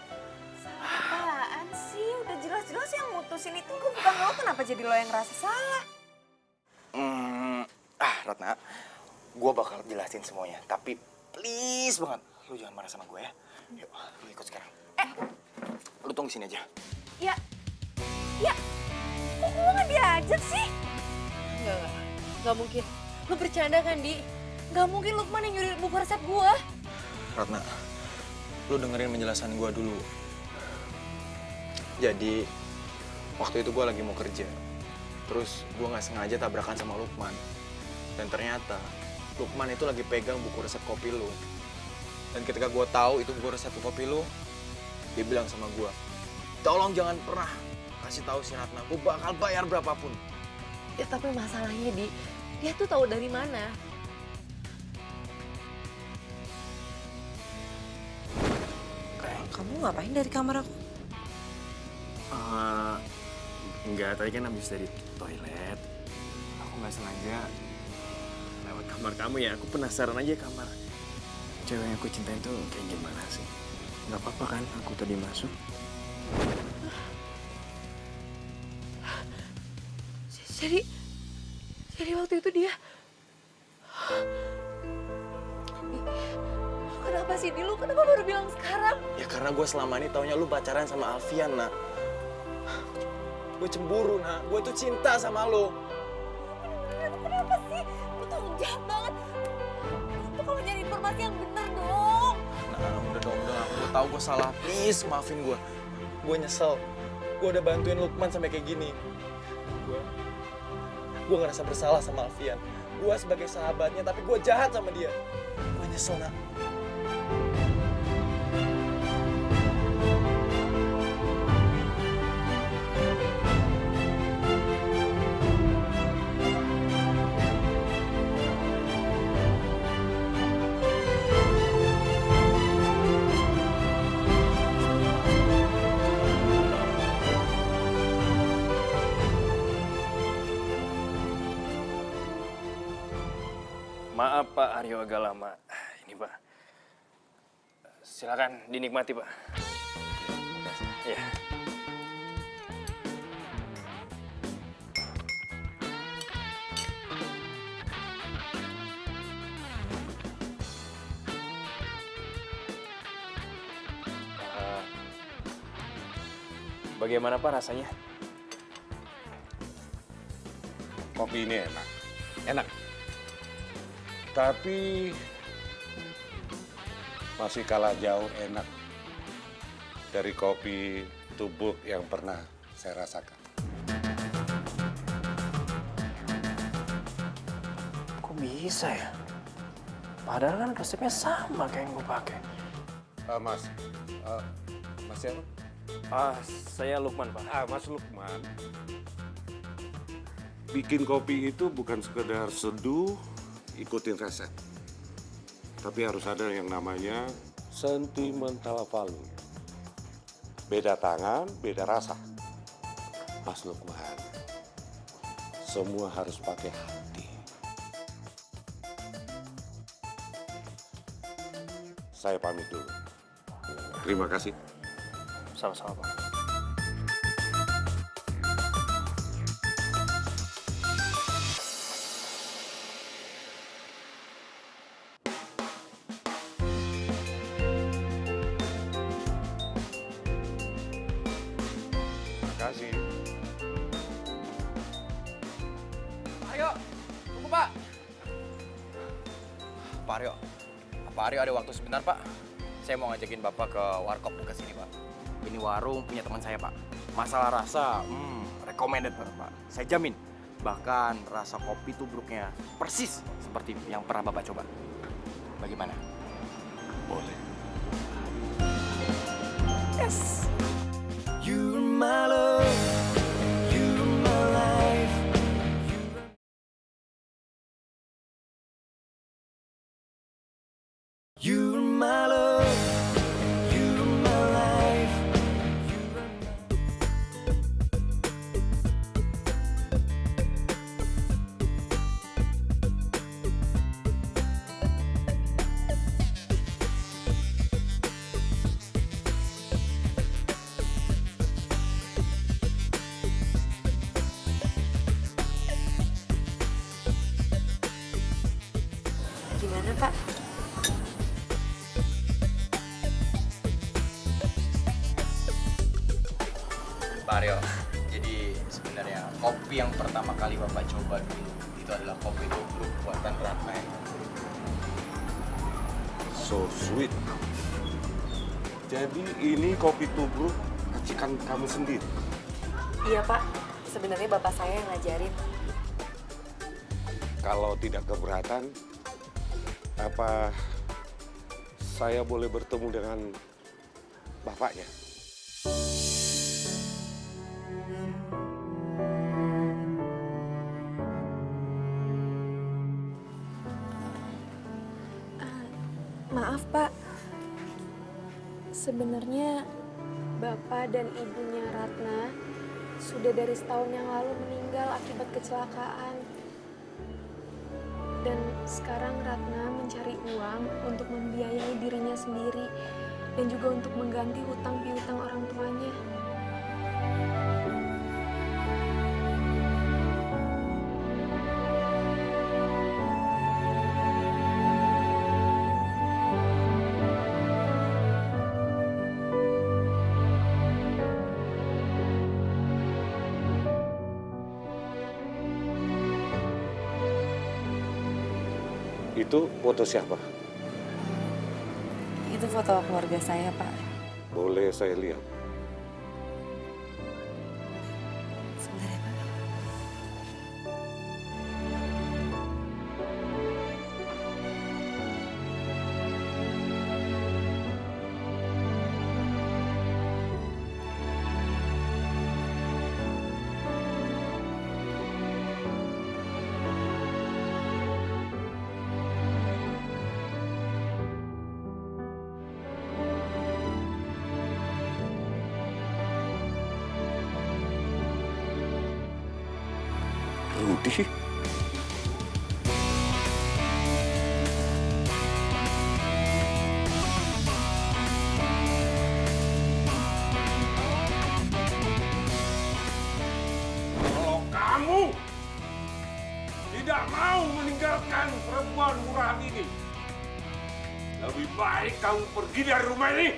Apaan sih? Udah jelas-jelas yang mutusin itu gue bukan lo, kenapa jadi lo yang ngerasa salah? Ratna, gue bakal jelasin semuanya. Tapi please banget, lu jangan marah sama gue ya. Yuk, lu ikut sekarang. Lu tunggu sini aja. Ya, kok gue gak diajak sih? Enggak mungkin. Lu bercanda kan, Di? Enggak mungkin Lukman yang nyuri buku resep gua. Ratna, lu dengerin penjelasan gue dulu. Jadi, waktu itu gue lagi mau kerja. Terus gue gak sengaja tabrakan sama Lukman. Dan ternyata, Lukman itu lagi pegang buku resep kopi lu. Dan ketika gue tahu itu buku resep kopi lu, dia bilang sama gue, tolong jangan pernah kasih tahu si Ratna, gue bakal bayar berapapun. Ya tapi masalahnya, Di, dia tuh tahu dari mana? Kamu ngapain dari kamar aku? Enggak, tadi kan habis dari toilet. Aku nggak sengaja lewat kamar kamu ya. Aku penasaran aja kamar cewek yang aku cintain tuh kayak gimana sih. Nggak apa-apa kan aku tadi masuk? Jadi waktu itu dia... Kenapa sih, Di? Lu kenapa baru bilang sekarang? Ya karena gue selama ini taunya lu pacaran sama Alfian, nak. Gue cemburu, nak. Gue tuh cinta sama lu. Kenapa sih? Lu tuh jahat banget. Lu kalau nyari informasi yang benar dong. Nah, udah dong. Gue tahu gue salah. Please, maafin gue. Gue nyesel. Gue udah bantuin Lukman sampai kayak gini. Gue ngerasa bersalah sama Alfian. Gue sebagai sahabatnya, tapi gue jahat sama dia. Gue nyesel, nak. Maaf Pak Aryo agak lama. Ini Pak. Silakan dinikmati Pak. Ya. Bagaimana Pak rasanya? Kopi ini enak. Enak. Tapi masih kalah jauh enak dari kopi tubruk yang pernah saya rasakan. Kok bisa ya? Padahal kan resepnya sama kayak yang gue pakai. Mas siapa? Saya Lukman, Pak. Mas Lukman. Bikin kopi itu bukan sekedar seduh, ikutin resep. Tapi harus ada yang namanya sentimental value. Beda tangan, beda rasa. Mas Lukman, semua harus pakai hati. Saya pamit dulu. Terima kasih. Sama-sama, Pak. Terima kasih. Aryo, tunggu Pak. Pak Aryo, Pak Aryo ada waktu sebentar Pak. Saya mau ngajakin Bapak ke warkop dekat sini Pak. Ini warung punya teman saya Pak. Masalah rasa, recommended banget Pak. Saya jamin. Bahkan rasa kopi tubruknya persis seperti yang pernah Bapak coba. Bagaimana? Boleh. Yes. You're my love, you're my life. You're my love, you're my life. Gimana Pak? Pak Aryo, jadi sebenarnya kopi yang pertama kali Bapak coba dulu itu adalah kopi tubruk buatan Ratna. So sweet. Jadi ini kopi tubruk racikan kamu sendiri? Iya Pak, sebenarnya Bapak saya yang ngajarin. Kalau tidak keberatan, apa saya boleh bertemu dengan bapaknya? Maaf Pak, sebenarnya Bapak dan Ibunya Ratna sudah dari setahun yang lalu meninggal akibat kecelakaan. Dan sekarang Ratna mencari uang untuk membiayai dirinya sendiri dan juga untuk mengganti hutang piutang orang tuanya. Itu foto siapa? Itu foto keluarga saya Pak. Boleh saya lihat? Sebentar ya Pak. Rudi? tidak mau meninggalkan perempuan murahan ini. Lebih baik kamu pergi dari rumah ini.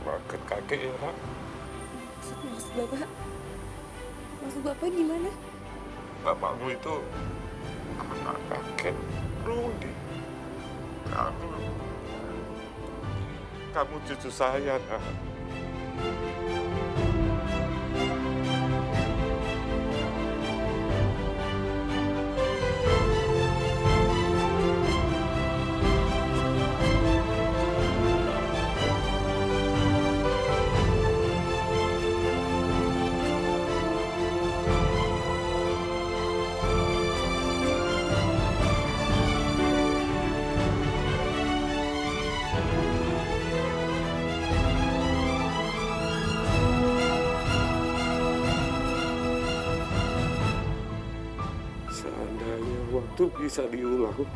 Maafkan kakek ya, Rak. Maksud Bapak? Maksud Bapak gimana? Bapakmu itu anak kakek Rudi. Kamu cucu saya, Nak. Seandainya waktu bisa diulang,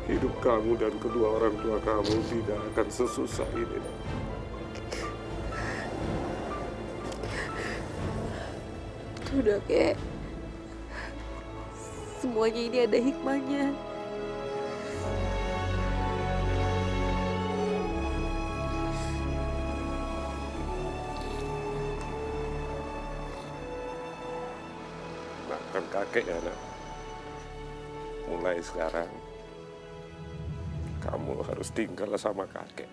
hidup kamu dan kedua orang tua kamu tidak akan sesusah ini. Udah kayak semuanya ini ada hikmahnya. Maafkan kakek ya, Nak. Mulai sekarang, kamu harus tinggal sama kakek.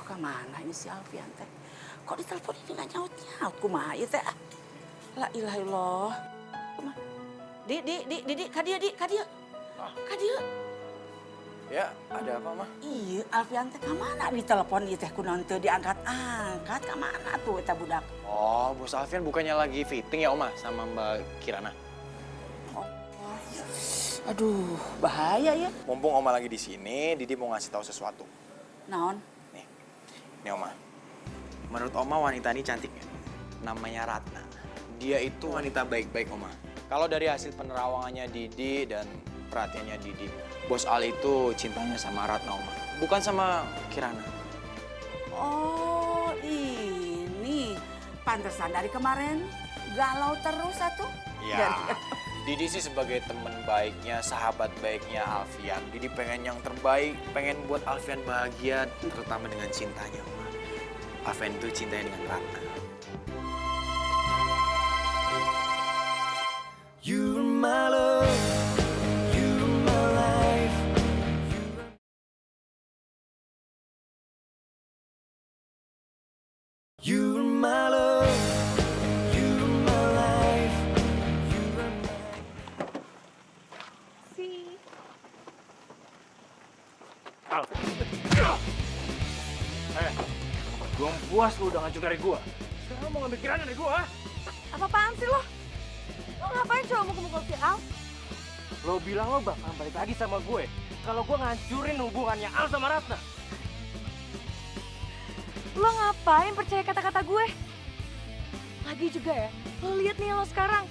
Kemana ini si Alfian teh? Kok ditelepon ini nggak nyaut-nyaut? Kumaha ieu teh? La ilaha illallah. Kumaha? Di, kadia. Kadia. Ya, ada apa, Mah? Iya, Alfian teh kemana ditelepon ieu teh kunaon teu diangkat-angkat? Kemana tuh eta budak? Oh, Bos Alfian bukannya lagi fitting ya, Oma, sama Mbak Kirana? Aduh, bahaya ya. Mumpung Oma lagi di sini, Didi mau ngasih tahu sesuatu. Naon? Nih, Oma. Menurut Oma wanita ini cantik ya? Namanya Ratna. Dia itu wanita baik-baik, Oma. Kalau dari hasil penerawangannya Didi dan perhatiannya Didi, Bos Al itu cintanya sama Ratna, Oma. Bukan sama Kirana. Oh, ini. Pantesan dari kemarin galau terus atuh. Ya, Didi sih sebagai teman baiknya, sahabat baiknya Alfian. Didi pengen yang terbaik, pengen buat Alfian bahagia, terutama dengan cintanya, Oma. Alfian itu cintanya dengan Ratna. You're my love, you're my life. You're my love, you're my life. Al. Belum puas lu udah ngancur dari gua. Sekarang mau ngambil Kirana dari gua, ha? Apa-apaan sih lo? Lo ngapain coba mukul-mukul si Al? Lo bilang lo bakal balik lagi sama gue kalau gue ngancurin hubungannya Al sama Ratna. Lo ngapain percaya kata-kata gue? Lagi juga ya, lo lihat nih lo sekarang.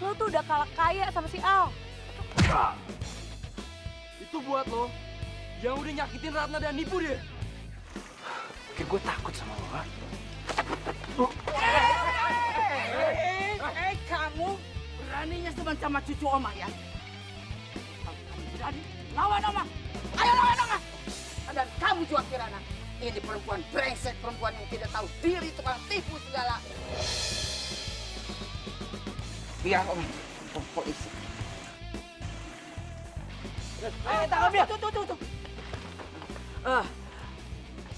Lo tuh udah kalah kaya sama si Al. Itu buat lo yang udah nyakitin Ratna dan nipu dia. Kayak gue takut sama lo, ha? Kamu beraninya sama cucu Oma ya? Berani lawan Oma. Ayo lawan Oma. Dan kamu juga Kirana. Ini perempuan brengsek, perempuan yang tidak tahu diri, tukang tipu segala. Biar Om polisi. Tangan dia. Tuh.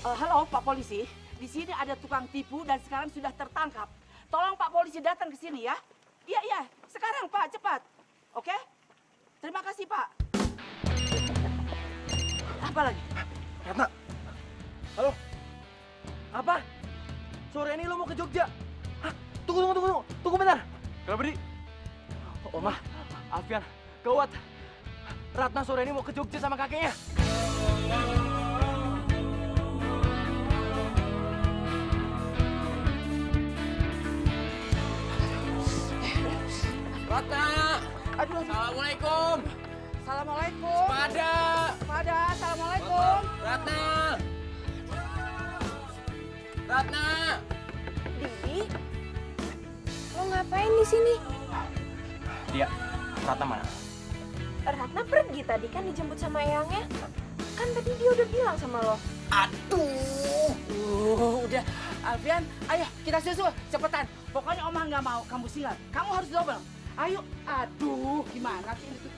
Halo Pak Polisi, di sini ada tukang tipu dan sekarang sudah tertangkap. tolong Pak polisi datang ke sini ya. Iya, sekarang Pak, cepat. Oke? Terima kasih Pak. Apa lagi? Ratna. Halo. Apa? Sore ini lo mau ke Jogja? Hah? Tunggu bentar. Kenapa, Di? Oma, Alfian, gawat. Ratna sore ini mau ke Jogja sama kakeknya. Ratna! Aduh. Assalamualaikum! Assalamualaikum. Pada, assalamualaikum. Ratna! Ratna! Didi, lo ngapain di sini? Dia, Ratna mana? Ratna pergi tadi kan dijemput sama Eyangnya. Kan tadi dia udah bilang sama lo. Udah, Alfian, ayo kita susul, cepetan. Pokoknya Oma nggak mau kamu single. Kamu harus double. Ayo, aduh, gimana sih itu?